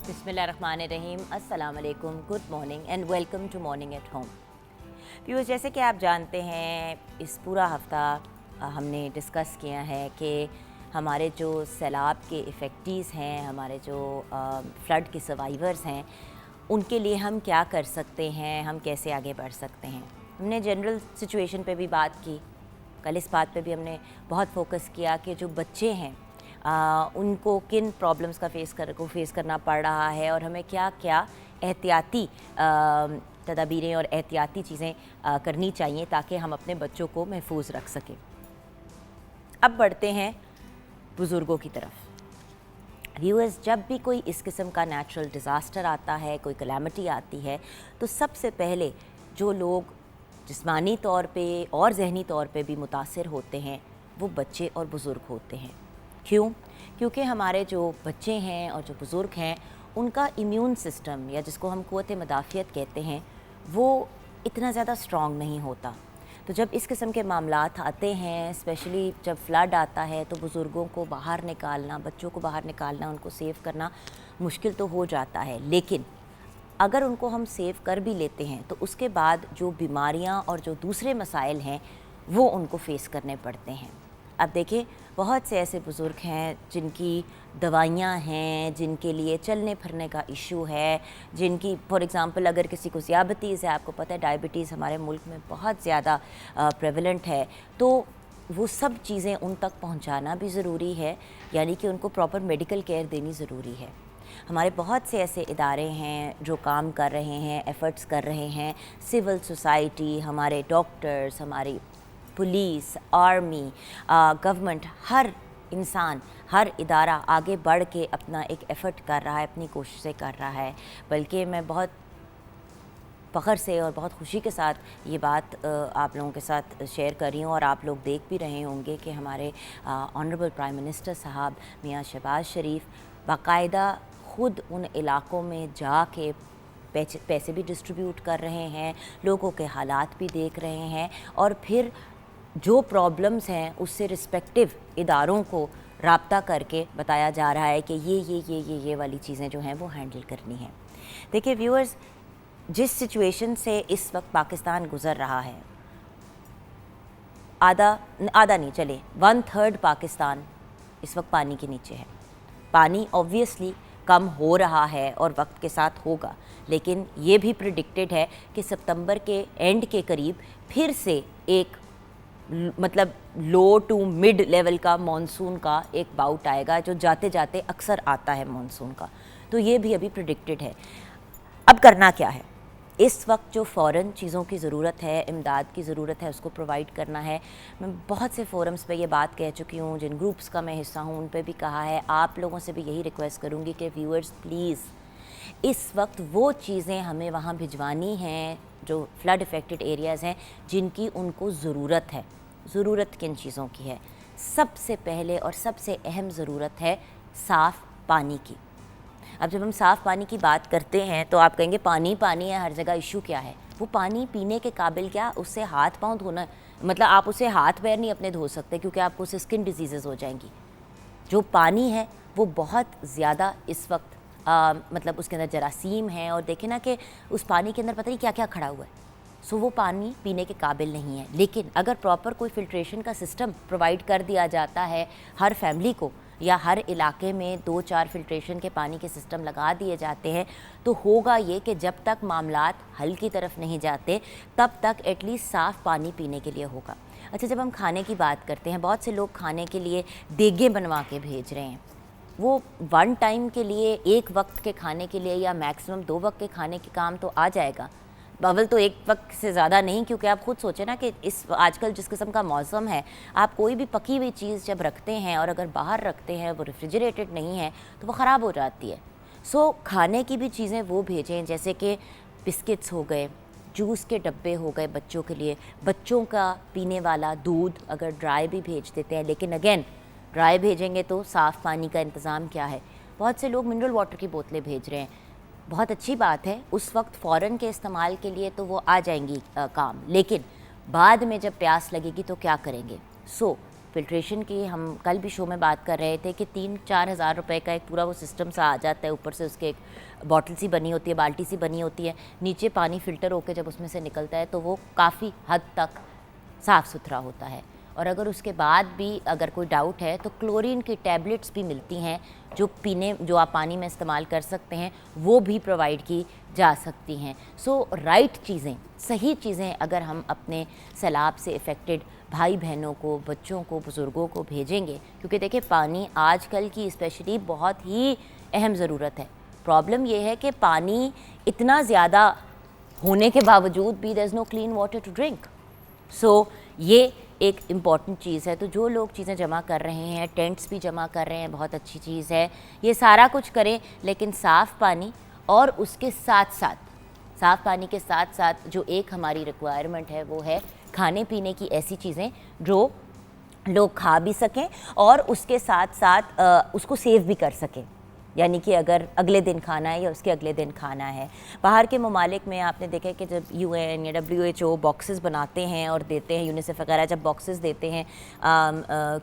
बिस्मिल्लाहिर्रहमानिर्रहीम, अस्सलाम वालेकुम, good morning and welcome to morning at home. Viewers, जैसे कि आप जानते हैं, इस पूरा हफ़्ता हमने डिस्कस किया है कि हमारे जो सैलाब के इफ़ेक्टीज़ हैं, हमारे जो फ्लड के सर्वाइवर्स हैं, उनके लिए हम क्या कर सकते हैं, हम कैसे आगे बढ़ सकते हैं। हमने जनरल सिचुएशन पे भी बात की। कल इस बात पे भी हमने बहुत फोकस किया कि जो बच्चे हैं उनको किन प्रॉब्लम्स का फेस करना पड़ रहा है और हमें क्या क्या एहतियाती तदाबीरें और एहतियाती चीज़ें करनी चाहिए ताकि हम अपने बच्चों को महफूज रख सकें। अब बढ़ते हैं बुज़ुर्गों की तरफ। व्यूअर्स, जब भी कोई इस किस्म का नेचुरल डिज़ास्टर आता है, कोई कलामिटी आती है, तो सबसे पहले जो लोग जिस्मानी तौर पे और जहनी तौर पे भी मुतासिर होते हैं वो बच्चे और बुज़ुर्ग होते हैं। क्यों? क्योंकि हमारे जो बच्चे हैं और जो बुज़ुर्ग हैं, उनका इम्यून सिस्टम या जिसको हम क़ुव्वत मदाफ़ियत कहते हैं, वो इतना ज़्यादा स्ट्रॉन्ग नहीं होता। तो जब इस किस्म के मामलात आते हैं, स्पेशली जब फ्लड आता है, तो बुज़ुर्गों को बाहर निकालना, बच्चों को बाहर निकालना, उनको सेव करना मुश्किल तो हो जाता है। लेकिन अगर उनको हम सेव कर भी लेते हैं तो उसके बाद जो बीमारियां और जो दूसरे मसाइल हैं वो उनको फ़ेस करने पड़ते हैं। अब देखिए, बहुत से ऐसे बुज़ुर्ग हैं जिनकी दवाइयाँ हैं, जिनके लिए चलने फिरने का इशू है, जिनकी फॉर एग्ज़ाम्पल अगर किसी को ज़ियाबतीज़ है, आपको पता है डायबिटीज़ हमारे मुल्क में बहुत ज़्यादा प्रेवलेंट है, तो वो सब चीज़ें उन तक पहुँचाना भी ज़रूरी है, यानी कि उनको प्रॉपर मेडिकल केयर देनी ज़रूरी है। हमारे बहुत से ऐसे इदारे हैं जो काम कर रहे हैं, एफ़र्ट्स कर रहे हैं, सिविल सोसाइटी, हमारे डॉक्टर्स, हमारी पुलिस, आर्मी, गवर्नमेंट, हर इंसान, हर इदारा आगे बढ़ के अपना एक एफ़र्ट कर रहा है, अपनी कोशिशें कर रहा है। बल्कि मैं बहुत फ़ख्र से और बहुत खुशी के साथ ये बात आप लोगों के साथ शेयर कर रही हूँ और आप लोग देख भी रहे होंगे कि हमारे ऑनरेबल प्राइम मिनिस्टर साहब मियाँ शहबाज शरीफ बाकायदा ख़ुद उन इलाक़ों में जाके पैसे भी डिस्ट्रीब्यूट कर रहे हैं, लोगों के हालात भी देख रहे हैं और फिर जो प्रॉब्लम्स हैं उससे रिस्पेक्टिव इदारों को राब्ता करके बताया जा रहा है कि ये वाली चीज़ें जो हैं वो हैंडल करनी है। देखिए व्यूअर्स, जिस सिचुएशन से इस वक्त पाकिस्तान गुज़र रहा है, आधा नहीं चले 1/3 पाकिस्तान इस वक्त पानी के नीचे है। पानी ऑब्वियसली कम हो रहा है और वक्त के साथ होगा, लेकिन ये भी प्रिडिक्टेड है कि सितंबर के एंड के करीब फिर से एक मतलब लो टू मिड लेवल का मॉनसून का एक बाउट आएगा, जो जाते जाते अक्सर आता है मॉनसून का। तो ये भी अभी प्रिडिक्टेड है। अब करना क्या है? इस वक्त जो फ़ौरन चीज़ों की ज़रूरत है, इमदाद की ज़रूरत है, उसको प्रोवाइड करना है। मैं बहुत से फ़ोरम्स पे ये बात कह चुकी हूँ, जिन ग्रुप्स का मैं हिस्सा हूँ उन पे भी कहा है। आप लोगों से भी यही रिक्वेस्ट करूँगी कि व्यूअर्स प्लीज़ इस वक्त वो चीज़ें हमें वहाँ भिजवानी हैं जो फ्लड इफ़ेक्टेड एरियाज़ हैं, जिनकी उनको ज़रूरत है। ज़रूरत किन चीज़ों की है? सबसे पहले और सबसे अहम ज़रूरत है साफ़ पानी की। अब जब हम साफ़ पानी की बात करते हैं तो आप कहेंगे पानी है हर जगह, इशू क्या है? वो पानी पीने के काबिल क्या? उससे हाथ पाँव धोना, मतलब आप उससे हाथ पैर नहीं अपने धो सकते क्योंकि आपको उससे स्किन डिजीज़ हो जाएंगी। जो पानी है वो बहुत ज़्यादा इस वक्त मतलब उसके अंदर जरासीम है और देखें ना कि उस पानी के अंदर पता नहीं क्या क्या खड़ा हुआ है। सो वो पानी पीने के काबिल नहीं है। लेकिन अगर प्रॉपर कोई फ़िल्ट्रेशन का सिस्टम प्रोवाइड कर दिया जाता है हर फैमिली को, या हर इलाके में 2-4 फ़िल्ट्रेशन के पानी के सिस्टम लगा दिए जाते हैं, तो होगा ये कि जब तक मामलात हल की तरफ नहीं जाते तब तक एटलीस्ट साफ़ पानी पीने के लिए होगा। अच्छा, जब हम खाने की बात करते हैं, बहुत से लोग खाने के लिए देगें बनवा के भेज रहे हैं। वो वन टाइम के लिए, एक वक्त के खाने के लिए या मैक्सिमम 2 वक्त के खाने के काम तो आ जाएगा, अव्वल तो एक वक्त से ज़्यादा नहीं। क्योंकि आप खुद सोचें ना कि इस आजकल जिस किस्म का मौसम है, आप कोई भी पकी हुई चीज़ जब रखते हैं और अगर बाहर रखते हैं, वो रेफ्रिजरेटेड नहीं है तो वो ख़राब हो जाती है। सो खाने की भी चीज़ें वो भेजें, जैसे कि बिस्किट्स हो गए, जूस के डब्बे हो गए बच्चों के लिए, बच्चों का पीने वाला दूध अगर ड्राई भी भेज देते हैं। लेकिन अगेन, ड्राई भेजेंगे तो साफ़ पानी का इंतज़ाम क्या है? बहुत से लोग मिनरल वाटर की बोतलें भेज रहे हैं। बहुत अच्छी बात है, उस वक्त फ़ौरन के इस्तेमाल के लिए तो वो आ जाएंगी काम, लेकिन बाद में जब प्यास लगेगी तो क्या करेंगे? सो फिल्ट्रेशन की हम कल भी शो में बात कर रहे थे कि 3-4 हज़ार रुपए का एक पूरा वो सिस्टम सा आ जाता है, ऊपर से उसके एक बॉटल सी बनी होती है, बाल्टी सी बनी होती है, नीचे पानी फ़िल्टर होकर जब उसमें से निकलता है तो वो काफ़ी हद तक साफ़ सुथरा होता है। और अगर उसके बाद भी अगर कोई डाउट है तो क्लोरीन की टैबलेट्स भी मिलती हैं जो आप पानी में इस्तेमाल कर सकते हैं, वो भी प्रोवाइड की जा सकती हैं। सो राइट चीज़ें, सही चीज़ें अगर हम अपने सैलाब से इफ़ेक्टेड भाई बहनों को, बच्चों को, बुज़ुर्गों को भेजेंगे, क्योंकि देखिए पानी आजकल की स्पेशली बहुत ही अहम ज़रूरत है। प्रॉब्लम ये है कि पानी इतना ज़्यादा होने के बावजूद भी there is no clean water to drink. So ये एक इम्पॉर्टेंट चीज़ है। तो जो लोग चीज़ें जमा कर रहे हैं, टेंट्स भी जमा कर रहे हैं, बहुत अच्छी चीज़ है। ये सारा कुछ करें, लेकिन साफ़ पानी और उसके साथ साथ, साफ़ पानी के साथ साथ जो एक हमारी रिक्वायरमेंट है वो है खाने पीने की ऐसी चीज़ें जो लोग खा भी सकें और उसके साथ साथ उसको सेव भी कर सकें। यानी कि अगर अगले दिन खाना है या उसके अगले दिन खाना है। बाहर के ममालिक में आपने देखा है कि जब UN या WHO बॉक्सेस बनाते हैं और देते हैं, यूनिसेफ वगैरह जब बॉक्सेस देते हैं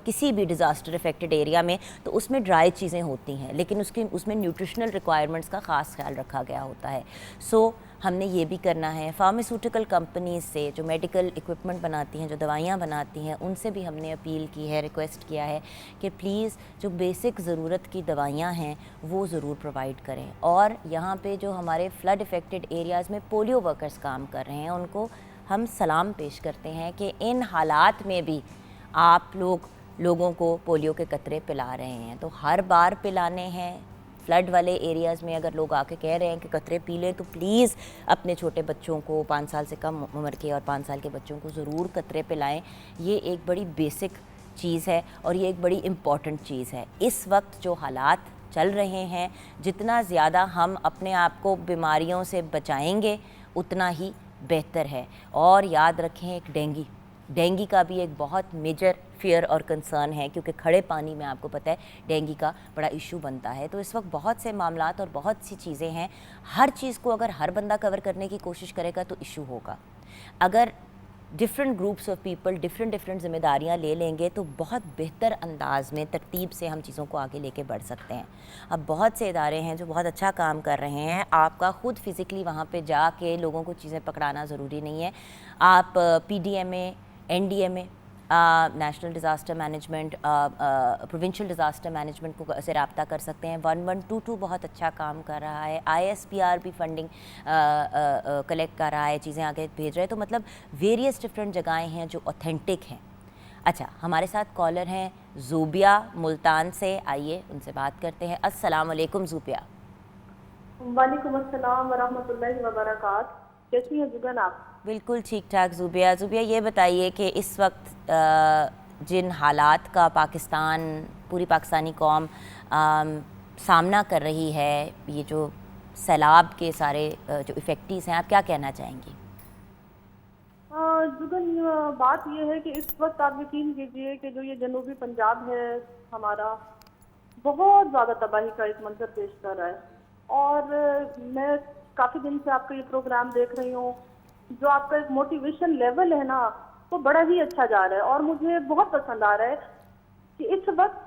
किसी भी डिज़ास्टर इफ़ेक्टेड एरिया में, तो उसमें ड्राई चीज़ें होती हैं, लेकिन उसमें न्यूट्रिशनल रिक्वायरमेंट्स का ख़ास ख्याल रखा गया होता है। सो हमने ये भी करना है। फार्मास्यूटिकल कंपनीज से जो मेडिकल इक्विपमेंट बनाती हैं, जो दवाइयाँ बनाती हैं, उनसे भी हमने अपील की है, रिक्वेस्ट किया है कि प्लीज़ जो बेसिक ज़रूरत की दवाइयाँ हैं वो ज़रूर प्रोवाइड करें। और यहाँ पे जो हमारे फ्लड इफ़ेक्टेड एरियाज़ में पोलियो वर्कर्स काम कर रहे हैं, उनको हम सलाम पेश करते हैं कि इन हालात में भी आप लोगों को पोलियो के कतरे पिला रहे हैं। तो हर बार पिलाने हैं। फ्लड वाले एरियाज़ में अगर लोग आके कह रहे हैं कि कतरे पी लें, तो प्लीज़ अपने छोटे बच्चों को, 5 साल से कम उम्र के और 5 साल के बच्चों को ज़रूर कतरे पिलाएं। ये एक बड़ी बेसिक चीज़ है और ये एक बड़ी इम्पॉर्टेंट चीज़ है। इस वक्त जो हालात चल रहे हैं, जितना ज़्यादा हम अपने आप को बीमारियों से बचाएंगे उतना ही बेहतर है। और याद रखें, एक डेंगी का भी एक बहुत मेजर फियर और कंसर्न है, क्योंकि खड़े पानी में आपको पता है डेंगी का बड़ा इशू बनता है। तो इस वक्त बहुत से मामलात और बहुत सी चीज़ें हैं। हर चीज़ को अगर हर बंदा कवर करने की कोशिश करेगा तो इशू होगा। अगर different groups of people different ज़िम्मेदारियां ले लेंगे तो बहुत बेहतर अंदाज में, तरतीब से हम चीज़ों को आगे लेके बढ़ सकते हैं। अब बहुत से इदारे हैं जो बहुत अच्छा काम कर रहे हैं। आपका खुद फिज़िकली वहाँ पे जाके लोगों को चीज़ें पकड़ाना ज़रूरी नहीं है। आप PDMA, NDMA, national disaster management, provincial disaster management को से रब्ता कर सकते हैं। 1122 बहुत अच्छा काम कर रहा है। ISPR भी फंडिंग कलेक्ट कर रहा है, चीज़ें आगे भेज रहे हैं। तो मतलब वेरियस डिफरेंट जगहें हैं जो ऑथेंटिक हैं। अच्छा, हमारे साथ कॉलर हैं ज़ूबिया मुल्तान से। आइए उनसे बात करते हैं। अस्सलाम वालेकुम ज़ूबिया। वालेकुम अस्सलाम वरहमतुल्लाहि वबरकात। कैसी हैं जुगन आप? बिल्कुल ठीक ठाक ज़ूबिया। ज़ूबिया ये बताइए कि इस वक्त जिन हालात का पूरी पाकिस्तानी कौम सामना कर रही है, ये जो सैलाब के सारे जो इफ़ेक्टिव्स हैं, आप क्या कहना चाहेंगी? जुगन, बात ये है कि इस वक्त आप यकीन कीजिए कि जो ये जनूबी पंजाब है हमारा, बहुत ज़्यादा तबाही का एक मंजर पेश कर रहा है। और मैं काफ़ी दिन से आपका ये प्रोग्राम देख रही हूँ। जो आपका एक मोटिवेशन लेवल है ना, वो बड़ा ही अच्छा जा रहा है और मुझे बहुत पसंद आ रहा है कि इस वक्त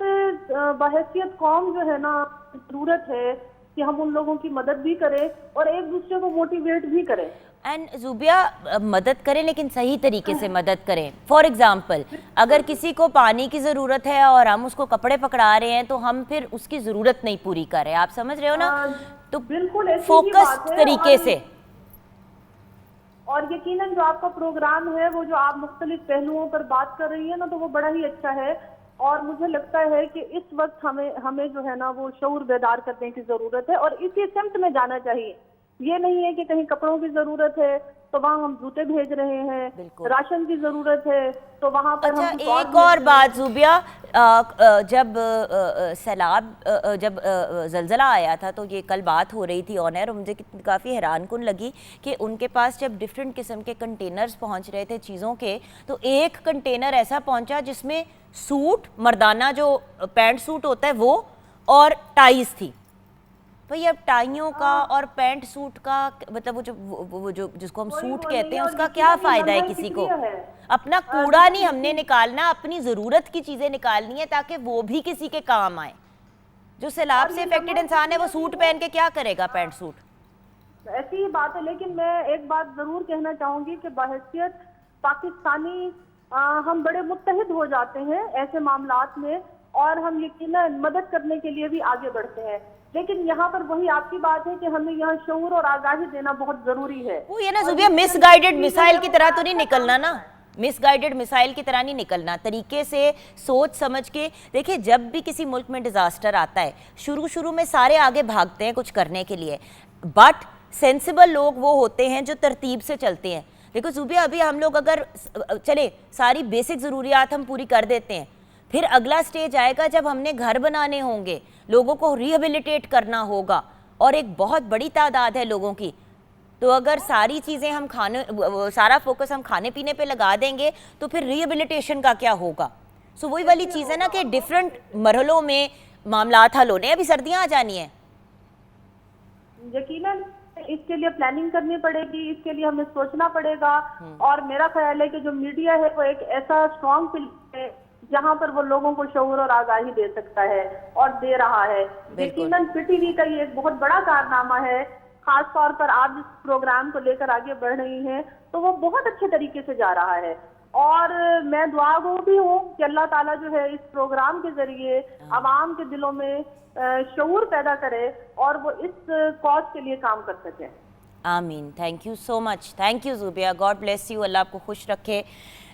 बहैसियत कौम जो है ना, ज़रूरत है कि हम उन लोगों की मदद भी करें और एक दूसरे को मोटिवेट भी करें। एंड ज़ूबिया, मदद करें लेकिन सही तरीके से मदद करें। फॉर एग्ज़ाम्पल, अगर किसी को पानी की ज़रूरत है और हम उसको कपड़े पकड़ा रहे हैं तो हम फिर उसकी ज़रूरत नहीं पूरी कर रहे। आप समझ रहे हो ना? तो बिल्कुल फोकस तरीके से। और यकीनन जो आपका प्रोग्राम है, वो जो आप मुख्तलिफ पहलुओं पर बात कर रही है ना, तो वो बड़ा ही अच्छा है। और मुझे लगता है कि इस वक्त हमें जो है ना, वो शऊर बेदार करने की जरूरत है और इसी सिमत में जाना चाहिए। ये नहीं है कि कहीं कपड़ों की जरूरत है तो वहाँ हम जूते भेज रहे हैं, राशन की जरूरत है तो वहाँ पर अच्छा, हम एक और बात ज़ूबिया, जब ज़लज़ला आया था तो ये कल बात हो रही थी ऑन एयर, और मुझे काफ़ी हैरानकुन लगी कि उनके पास जब डिफरेंट किस्म के कंटेनर्स पहुंच रहे थे चीज़ों के, तो एक कंटेनर ऐसा पहुंचा जिसमें सूट, मर्दाना जो पैंट सूट होता है वो, और टाइज थी। भाई अब टाइयों का और पैंट सूट का मतलब वो जो जिसको हम सूट कहते हैं उसका क्या फायदा है किसी को? अपना कूड़ा नहीं हमने निकालना, अपनी जरूरत की चीजें निकालनी है ताकि वो भी किसी के काम आए। जो सैलाब से अफेक्टेड इंसान है वो सूट पहन के क्या करेगा, पैंट सूट? ऐसी ही बात है, लेकिन मैं एक बात जरूर कहना चाहूंगी कि बहैसियत पाकिस्तानी हम बड़े मुत्तहिद हो जाते हैं ऐसे मामलात में, और हम यकीनन मदद करने के लिए भी आगे बढ़ते हैं। लेकिन यहाँ पर वही आपकी बात है कि हमें यहाँ शऊर और आगाही देना बहुत जरूरी है। वो ये ना जुबिया, मिसगाइडेड मिसाइल की तरह तो नहीं निकलना ना, मिसगाइडेड मिसाइल की तरह नहीं निकलना, तरीके से सोच समझ के। देखिए जब भी किसी मुल्क में डिजास्टर आता है शुरू में सारे आगे भागते हैं कुछ करने के लिए, बट सेंसिबल लोग वो होते हैं जो तरतीब से चलते हैं। देखो जुबिया, अभी हम लोग अगर चले सारी बेसिक ज़रूरियात हम पूरी कर देते हैं, फिर अगला स्टेज आएगा जब हमने घर बनाने होंगे, लोगों को रिहेबिलिटेट करना होगा, और एक बहुत बड़ी तादाद है लोगों की। तो अगर सारी चीज़ें हम सारा फोकस हम खाने पीने पे लगा देंगे तो फिर रिहेबिलिटेशन का क्या होगा? सो वही वाली चीज़ है ना कि डिफरेंट मरहलों में मामलात हल होने। अभी सर्दियाँ आ जानी है, यकीनन इसके लिए प्लानिंग करनी पड़ेगी, इसके लिए हमें सोचना पड़ेगा। और मेरा ख्याल है कि जो मीडिया है वो एक ऐसा स्ट्रॉन्ग पिलर है जहाँ पर वो लोगों को शऊर और आगाही दे सकता है और दे रहा है। यकीनन पीटीवी का ये एक बहुत बड़ा कारनामा है, खास तौर पर आप जिस प्रोग्राम को लेकर आगे बढ़ रही हैं तो वो बहुत अच्छे तरीके से जा रहा है। और मैं दुआगो भी हूँ कि अल्लाह ताला जो है इस प्रोग्राम के जरिए आवाम के दिलों में शऊर पैदा करे और वो इस कॉज के लिए काम कर सके। आमीन। Thank you so much, thank you Zubiya, God bless you, Allah आपको खुश रखे।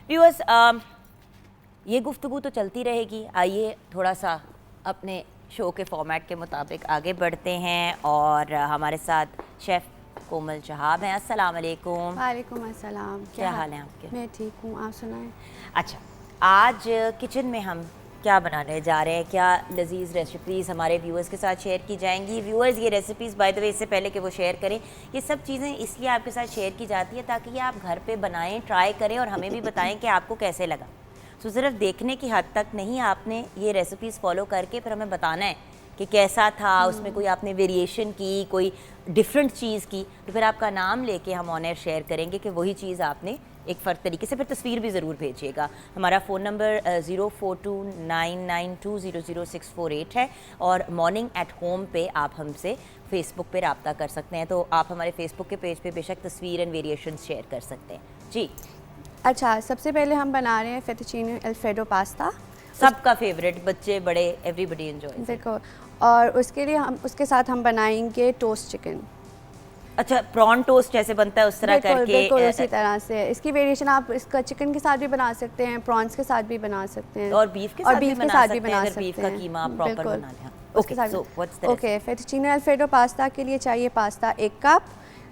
व्यूअर्स, ये गुफ्तगू तो चलती रहेगी, आइए थोड़ा सा अपने शो के फॉर्मेट के मुताबिक आगे बढ़ते हैं और हमारे साथ शेफ़ कोमल चहाब हैं। अस्सलाम वालेकुम। वालेकुम अस्सलाम। क्या हाल है आपके? मैं ठीक हूँ, आप सुनाएं। अच्छा, आज किचन में हम क्या बनाने जा रहे हैं, क्या लजीज़ रेसिपीज़ हमारे व्यूअर्स के साथ शेयर की जाएंगी। व्यूअर्स, ये रेसिपीज़ बाय द वे इससे पहले कि वो शेयर करें, ये सब चीज़ें इसलिए आपके साथ शेयर की जाती है ताकि ये आप घर पे बनाएं, ट्राई करें और हमें भी बताएं कि आपको कैसे लगा। सो सिर्फ देखने की हद तक नहीं, आपने ये रेसिपीज़ फॉलो करके फिर हमें बताना है कि कैसा था, उसमें कोई आपने वेरिएशन की, कोई डिफरेंट चीज़ की, तो फिर आपका नाम लेके हम ऑन एयर शेयर करेंगे कि वही चीज़ आपने एक फ़र्क तरीके से। फिर तस्वीर भी ज़रूर भेजिएगा। हमारा फ़ोन नंबर 042992000648 है और मॉर्निंग एट होम पे आप हमसे फेसबुक पे रब्ता कर सकते हैं। तो आप हमारे फेसबुक के पेज पे बेशक तस्वीर एंड वेरिएशन शेयर कर सकते हैं जी। अच्छा, सबसे पहले हम बना रहे हैं फेटुचीनी अल्फ्रेडो पास्ता, सबका फेवरेट, बच्चे बड़े एवरीबडी एंजॉय। देखो, और उसके लिए हम उसके साथ हम बनाएंगे टोस्ट चिकन। अच्छा, प्रॉन टोस्ट जैसे बनता है उस तरह करके? बिल्कुल उसी तरह से। इसकी वेरिएशन आप इसका चिकन के साथ भी बना सकते हैं, प्रॉन्स के साथ भी बना सकते हैं, और बीफ के साथ भी बना सकते हैं। बीफ का कीमा प्रॉपर बना लें। Okay, so what's the okay, fettuccine alfredo pasta के लिए चाहिए पास्ता 1 कप,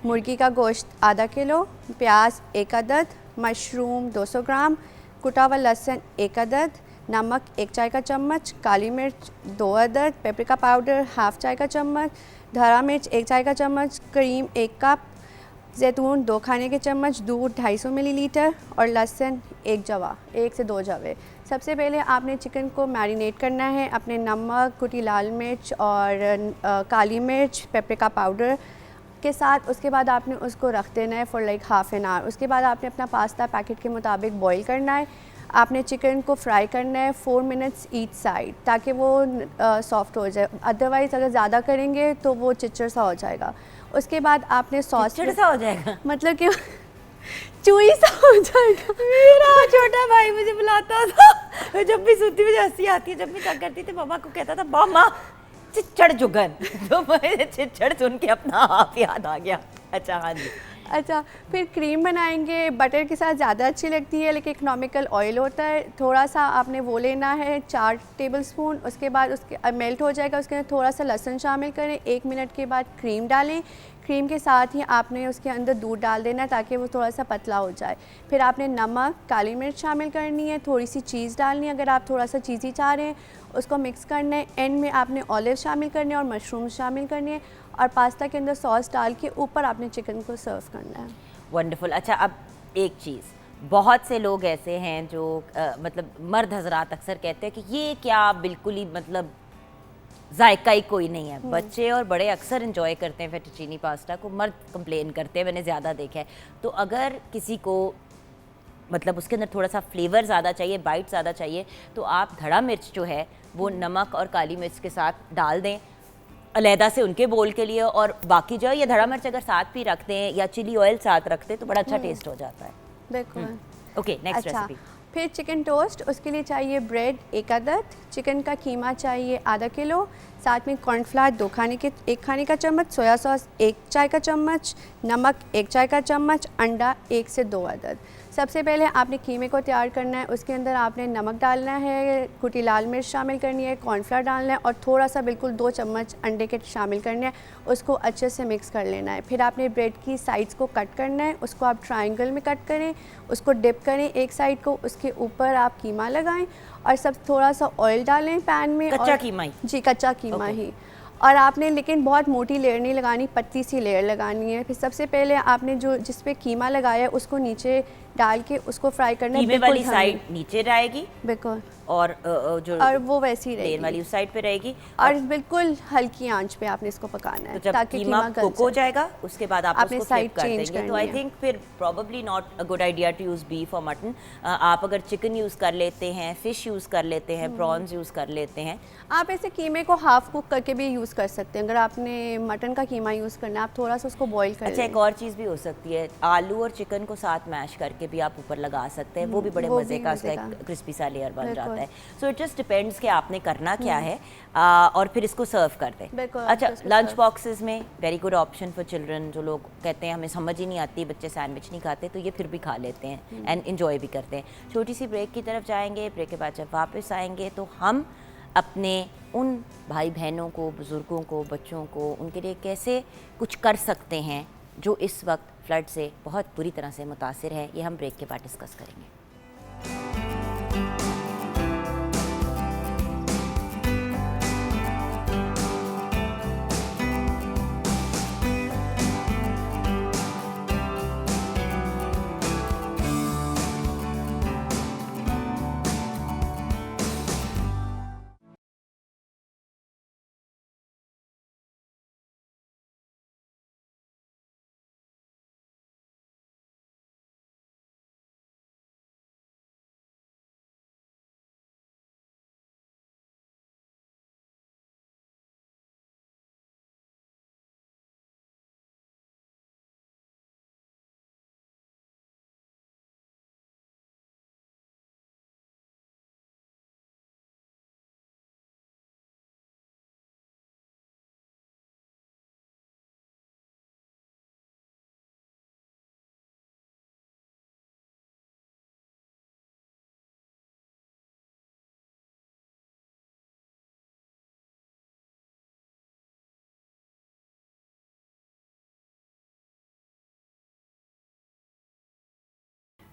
मुर्गी का गोश्त आधा किलो, प्याज 1 अदद, मशरूम 200 ग्राम, कुटा हुआ लहसुन 1 अदद, नमक 1 चाय का चम्मच, काली मिर्च 2 अदद, पेपरिका पाउडर ½ चाय का चम्मच, धरा मिर्च 1 चाय का चम्मच, क्रीम 1 कप, जैतून 2 खाने के चम्मच, दूध 250 मिलीलीटर और लहसुन 1 जवा, 1 से 2 जवे। सबसे पहले आपने चिकन को मैरिनेट करना है अपने नमक, कुटी लाल मिर्च और काली मिर्च, पेपरिका पाउडर के साथ। उसके बाद आपने उसको रख देना है फॉर लाइक ½ एन आवर। उसके बाद आपने अपना पास्ता पैकेट के मुताबिक बॉईल करना है। आपने चिकन को फ्राई करना है 4 मिनट्स ईच साइड ताकि वो सॉफ्ट हो जाए, अदरवाइज़ अगर ज़्यादा करेंगे तो वो चिचड़ सा हो जाएगा। उसके बाद आपने सॉस चिचड़ सा हो जाएगा मतलब कि चूई सा हो जाएगा। मेरा छोटा भाई मुझे बुलाता था, जब भी सुनती मुझे हंसी आती है, जब भी क्या करती थी मामा को कहता था मामा चिचड़ जुगन, तो मुझे चिचड़ सुन के अपना आप याद आ गया। अच्छा, हाँ जी। अच्छा, फिर क्रीम बनाएंगे। बटर के साथ ज़्यादा अच्छी लगती है लेकिन इकोनॉमिकल ऑयल होता है, थोड़ा सा आपने वो लेना है 4 टेबलस्पून। उसके बाद उसके मेल्ट हो जाएगा, उसके अंदर थोड़ा सा लहसुन शामिल करें, 1 मिनट के बाद क्रीम डालें। क्रीम के साथ ही आपने उसके अंदर दूध डाल देना है ताकि वो थोड़ा सा पतला हो जाए। फिर आपने नमक, काली मिर्च शामिल करनी है, थोड़ी सी चीज़ डालनी है अगर आप थोड़ा सा चीज़ी चाह रहे हैं, उसको मिक्स करना है। एंड में आपने ऑलिव शामिल करने और मशरूम शामिल करनी है और पास्ता के अंदर सॉस डाल के ऊपर आपने चिकन को सर्व करना है। वंडरफुल। अच्छा, अब एक चीज़, बहुत से लोग ऐसे हैं जो मतलब मर्द हजरात अक्सर कहते हैं कि ये क्या बिल्कुल ही मतलब जायका ही कोई नहीं है। बच्चे और बड़े अक्सर इंजॉय करते हैं फेटुचीनी पास्ता को, मर्द कंप्लेन करते हैं, मैंने ज़्यादा देखा है। तो अगर किसी को मतलब उसके अंदर थोड़ा सा फ्लेवर ज़्यादा चाहिए, बाइट ज़्यादा चाहिए, तो आप धड़ा मिर्च जो है वो नमक और काली मिर्च के साथ डाल दें अलहदा से उनके बोल के लिए, और बाकी जो है ये धड़ा मिर्च अगर साथ भी रखते हैं या चिली ऑयल साथ रखते हैं तो बड़ा अच्छा टेस्ट हो जाता है। बिल्कुल। ओके, नेक्स्ट अच्छा, रेसिपी। फिर चिकन टोस्ट, उसके लिए चाहिए ब्रेड 1 अदद, चिकन का कीमा चाहिए आधा किलो, साथ में कॉर्नफ्लावर 1 खाने का चम्मच, सोया सॉस 1 चाय का चम्मच, नमक 1 चाय का चम्मच, अंडा 1 से 2 अदद। सबसे पहले आपने कीमे को तैयार करना है। उसके अंदर आपने नमक डालना है, कुटी लाल मिर्च शामिल करनी है, कॉर्नफ्लावर डालना है और थोड़ा सा बिल्कुल 2 चम्मच अंडे के शामिल करने हैं। उसको अच्छे से मिक्स कर लेना है। फिर आपने ब्रेड की साइड्स को कट करना है, उसको आप ट्रायंगल में कट करें, उसको डिप करें एक साइड को, उसके ऊपर आप कीमा लगाएं और सब थोड़ा सा ऑयल डालें पैन में। कच्चा और कीमा ही? जी, कच्चा कीमा ही। और आपने लेकिन बहुत मोटी लेयर नहीं लगानी, पतली सी लेयर लगानी है। फिर सबसे पहले आपने जो जिस पे कीमा लगाया है उसको नीचे डाल के उसको फ्राई करना है। कीमे वाली साइड नीचे रहेगी बिल्कुल, और जो और वो वैसी लेयर रहेगी वाली उस साइड पे रहेगी, और बिल्कुल हल्की आंच पे आपने इसको पकाना है तो जब ताकि कीमा गल कुक हो जाए। जाएगा उसके बाद आप आपने उसको फ्लिप side कर change देंगे। तो करनी आई है। थिंक फिर probably not a good idea to use beef और मटन। आप अगर चिकन यूज़ कर लेते हैं, फ़िश यूज़ कर लेते हैं, प्रॉन्स यूज़ कर लेते हैं। आप ऐसे कीमे को हाफ कुक करके भी यूज़ कर सकते हैं। अगर आपने मटन का कीमा यूज़ करना है, आप थोड़ा सा उसको बॉईल कर अच्छा, लें। एक और चीज़ भी हो सकती है, आलू और चिकन को साथ मैश करके भी आप ऊपर लगा सकते हैं, वो भी बड़े वो मज़े भी का, मज़े उसका एक का। क्रिस्पी सा लेयर बन बिल्कुल। जाता है। सो इट जस्ट डिपेंड्स कि आपने करना क्या है, और फिर इसको सर्व कर दें। बिल्कुल, अच्छा, आपको इसको लंच serve- बॉक्सेस में very good option for children. जो लोग कहते हैं हमें समझ ही नहीं आती, बच्चे सैंडविच नहीं खाते, तो ये फिर भी खा लेते हैं एंड इन्जॉय भी करते हैं। छोटी सी ब्रेक की तरफ जाएंगे। ब्रेक के बाद जब वापस आएंगे तो हम अपने उन भाई बहनों को, बुज़ुर्गों को, बच्चों को, उनके लिए कैसे कुछ कर सकते हैं जो इस वक्त फ्लड से बहुत बुरी तरह से मुतासिर है, ये हम ब्रेक के बाद डिस्कस करेंगे।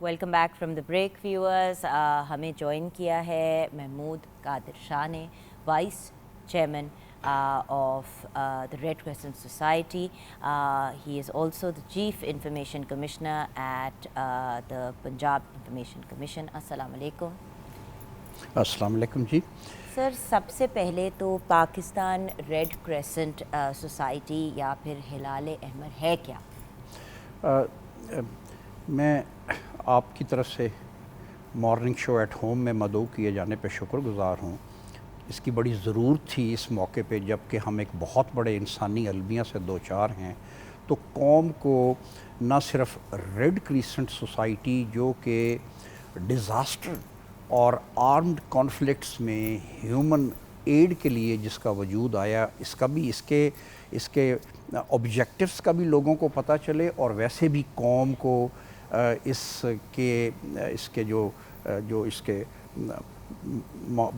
Welcome back from the break viewers. हमें ज्वाइन किया है महमूद कादिर शाह ने, vice chairman of the Red Crescent Society. He is also the Chief Information Commissioner at the Punjab Information Commission. Assalamu alaikum. अस्सलाम वालेकुम जी। सर, सबसे पहले तो पाकिस्तान रेड क्रेसेंट सोसाइटी या फिर हिलाल अहमर है क्या? मैं आपकी तरफ से मॉर्निंग शो एट होम में मदऊ किए जाने पे शुक्रगुज़ार हूँ। इसकी बड़ी ज़रूरत थी इस मौके पे, जबकि हम एक बहुत बड़े इंसानी अलमिया से दो चार हैं। तो कौम को न सिर्फ रेड क्रिसेंट सोसाइटी जो कि डिज़ास्टर और आर्म्ड कॉन्फ्लिक्ट्स में ह्यूमन एड के लिए जिसका वजूद आया, इसका भी इसके ऑब्जेक्टिव्स का भी लोगों को पता चले, और वैसे भी कौम को इसके जो इसके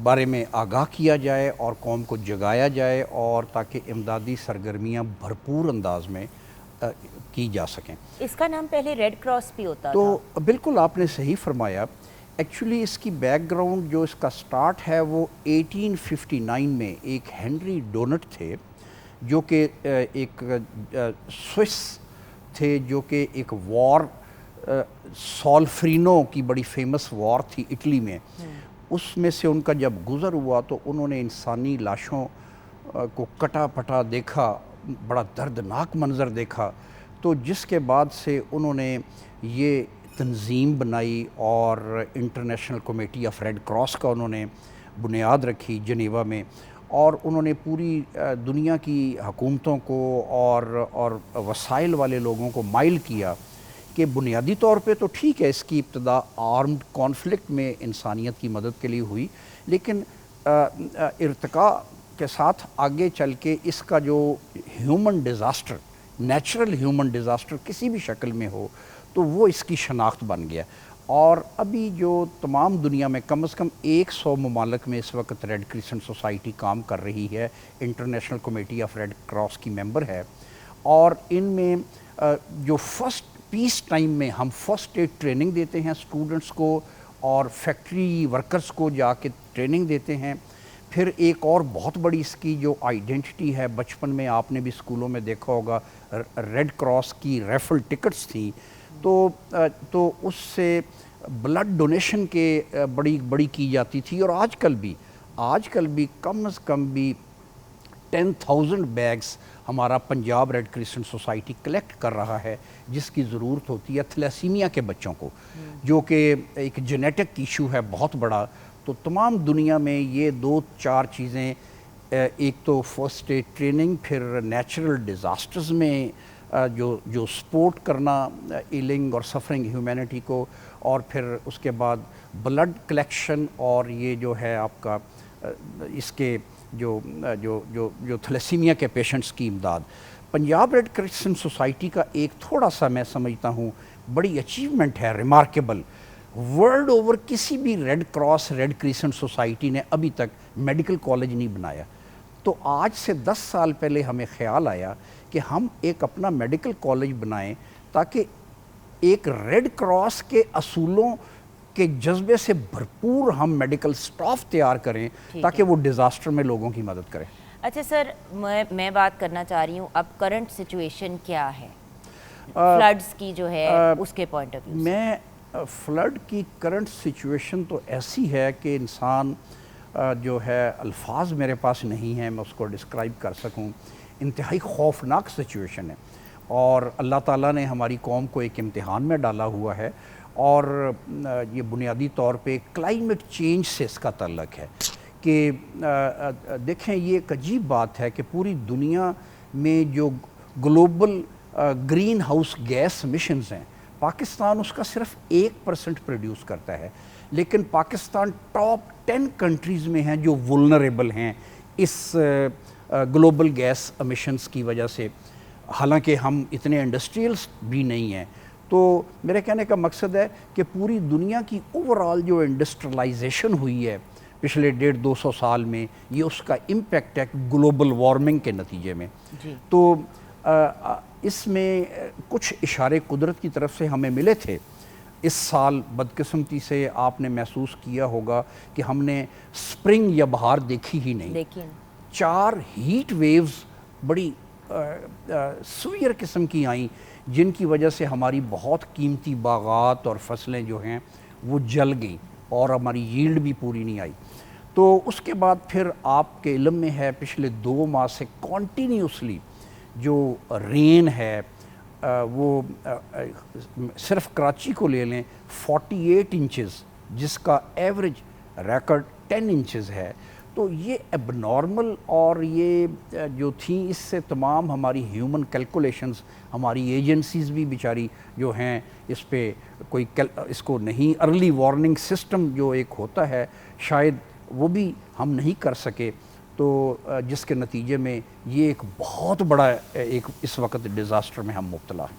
बारे में आगाह किया जाए और कौम को जगाया जाए, और ताकि इमदादी सरगर्मियाँ भरपूर अंदाज में की जा सकें। इसका नाम पहले रेड क्रॉस भी होता तो था। बिल्कुल आपने सही फरमाया। एक्चुअली इसकी बैकग्राउंड जो इसका स्टार्ट है वो 1859 में एक हेनरी डोनट थे, जो कि एक स्विस थे, जो कि एक वॉर सॉल्फ्रीनो की बड़ी फेमस वॉर थी इटली में। उसमें से उनका जब गुज़र हुआ तो उन्होंने इंसानी लाशों को कटा पटा देखा, बड़ा दर्दनाक मंज़र देखा, तो जिसके बाद से उन्होंने ये तंजीम बनाई और international committee of red cross का उन्होंने बुनियाद रखी जनेवा में, और उन्होंने पूरी दुनिया की हुकूमतों को और वसाइल वाले लोगों को माइल किया कि बुनियादी तौर पे तो ठीक है, इसकी इब्तदा आर्म्ड कॉन्फ्लिक्ट में इंसानियत की मदद के लिए हुई, लेकिन इर्तिका के साथ आगे चल के इसका जो human disaster, natural human disaster किसी भी शक्ल में हो, तो वो इसकी शनाख्त बन गया। और अभी जो तमाम दुनिया में कम से कम 100 ममालिक में इस वक्त रेड क्रिसेंट सोसाइटी काम कर रही है, international committee of red cross की मेंबर है, और इनमें जो फर्स्ट पीस टाइम में हम फर्स्ट एड ट्रेनिंग देते हैं स्टूडेंट्स को, और फैक्ट्री वर्कर्स को जाके ट्रेनिंग देते हैं। फिर एक और बहुत बड़ी इसकी जो आइडेंटिटी है, बचपन में आपने भी स्कूलों में देखा होगा, रेड क्रॉस की रेफल टिकट्स थी, तो उससे ब्लड डोनेशन के बड़ी की जाती थी। और आजकल भी कम से कम भी 10,000 बैग्स हमारा Punjab red crescent society collect कर रहा है, जिसकी ज़रूरत होती है थैलेसीमिया के बच्चों को, जो कि एक जेनेटिक इशू है बहुत बड़ा। तो तमाम दुनिया में ये 2-4 चीज़ें, एक तो फर्स्ट एड ट्रेनिंग, फिर नेचुरल डिज़ास्टर्स में जो सपोर्ट करना इलिंग और सफरिंग ह्यूमैनिटी को, और फिर उसके बाद ब्लड कलेक्शन, और ये जो है आपका इसके जो थैलेसीमिया के पेशेंट्स की इमदाद। पंजाब रेड क्रिसेंट सोसाइटी का एक थोड़ा सा मैं समझता हूँ बड़ी अचीवमेंट है, रिमार्केबल, वर्ल्ड ओवर किसी भी red cross red crescent society ने अभी तक मेडिकल कॉलेज नहीं बनाया। तो आज से 10 साल पहले हमें ख्याल आया कि हम एक अपना मेडिकल कॉलेज बनाएं, ताकि एक रेड क्रॉस के असूलों के जज्बे से भरपूर हम मेडिकल स्टाफ तैयार करें, ताकि वो डिज़ास्टर में लोगों की मदद करें। अच्छा सर, मैं बात करना चाह रही हूँ, अब करंट सिचुएशन क्या है फ्लड्स की जो है उसके पॉइंट ऑफ व्यू? मैं फ्लड की करंट सिचुएशन तो ऐसी है कि इंसान जो है अल्फाज मेरे पास नहीं है मैं उसको डिस्क्राइब कर सकूं। इंतहाई खौफनाक सिचुएशन है, और अल्लाह ताला ने हमारी कौम को एक इम्तिहान में डाला हुआ है, और ये बुनियादी तौर पे क्लाइमेट चेंज से इसका ताल्लुक़ है कि देखें, ये एक अजीब बात है कि पूरी दुनिया में जो global green house gas missions हैं, पाकिस्तान उसका सिर्फ 1% प्रोड्यूस करता है, लेकिन पाकिस्तान टॉप 10 कंट्रीज़ में हैं जो वुल्नरेबल हैं इस ग्लोबल गैस एमिशंस की वजह से। हालांकि हम इतने इंडस्ट्रियल्स भी नहीं हैं। तो मेरे कहने का मकसद है कि पूरी दुनिया की ओवरऑल जो इंडस्ट्रियलाइजेशन हुई है पिछले 150-200 साल में, ये उसका इम्पेक्ट है ग्लोबल वार्मिंग के नतीजे में। तो इसमें कुछ इशारे कुदरत की तरफ से हमें मिले थे। इस साल बदकिस्मती से आपने महसूस किया होगा कि हमने स्प्रिंग या बहार देखी ही नहीं। 4 हीट वेव्स बड़ी सुवियर किस्म की आई, जिनकी वजह से हमारी बहुत कीमती बागात और फसलें जो हैं वो जल गई, और हमारी यील्ड भी पूरी नहीं आई। तो उसके बाद फिर आपके इल्म में है, पिछले 2 माह से कॉन्टीन्यूसली जो रेन है वो सिर्फ कराची को ले लें 48 इंचेस, जिसका एवरेज रिकॉर्ड 10 इंचेस है। तो ये एबनॉर्मल, और ये जो थी, इससे तमाम हमारी ह्यूमन कैलकुलेशंस, हमारी एजेंसीज़ भी बेचारी जो हैं इस पे कोई इसको नहीं, अर्ली वार्निंग सिस्टम जो एक होता है, शायद वो भी हम नहीं कर सके। तो जिसके नतीजे में ये एक बहुत बड़ा एक इस वक्त डिज़ास्टर में हम मुब्तला हैं।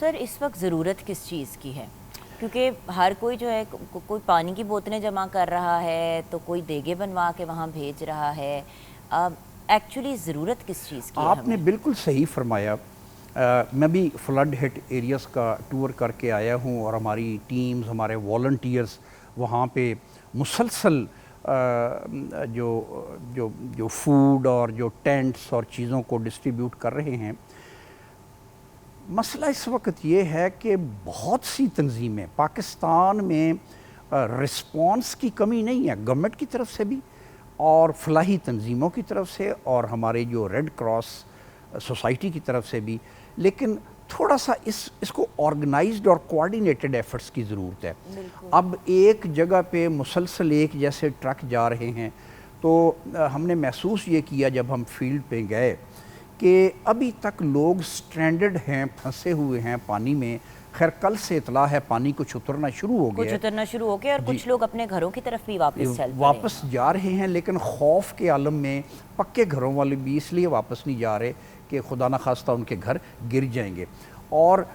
सर, इस वक्त ज़रूरत किस चीज़ की है? क्योंकि हर कोई जो है, कोई पानी की बोतलें जमा कर रहा है, तो कोई देगे बनवा के वहाँ भेज रहा है। एक्चुअली ज़रूरत किस चीज़ की है? आपने बिल्कुल सही फरमाया। मैं भी फ्लड हिट एरियाज़ का टूर करके आया हूँ, और हमारी टीम्स, हमारे वॉलंटियर्स वहाँ पे मुसलसल जो फूड और जो टेंट्स और चीज़ों को डिस्ट्रीब्यूट कर रहे हैं। मसला इस वक्त ये है कि बहुत सी तंजीमें पाकिस्तान में रिस्पॉन्स की कमी नहीं है, गवर्नमेंट की तरफ से भी और फलाही तंजीमों की तरफ से और हमारे जो रेड क्रॉस सोसाइटी की तरफ से भी, लेकिन थोड़ा सा इसको ऑर्गेनाइज्ड और कोऑर्डिनेटेड एफर्ट्स की ज़रूरत है। अब एक जगह पे मुसलसल एक जैसे ट्रक जा रहे हैं, तो हमने महसूस ये किया जब हम फील्ड पे गए कि अभी तक लोग स्ट्रैंडेड हैं, फंसे हुए हैं पानी में। खैर कल से इतला है पानी कुछ उतरना शुरू हो गया, कुछ उतरना शुरू हो गया और कुछ लोग अपने घरों की तरफ भी वापस जा रहे हैं, लेकिन खौफ के आलम में पक्के घरों वाले भी इसलिए वापस नहीं जा रहे कि खुदा न खास्ता उनके घर गिर जाएंगे। और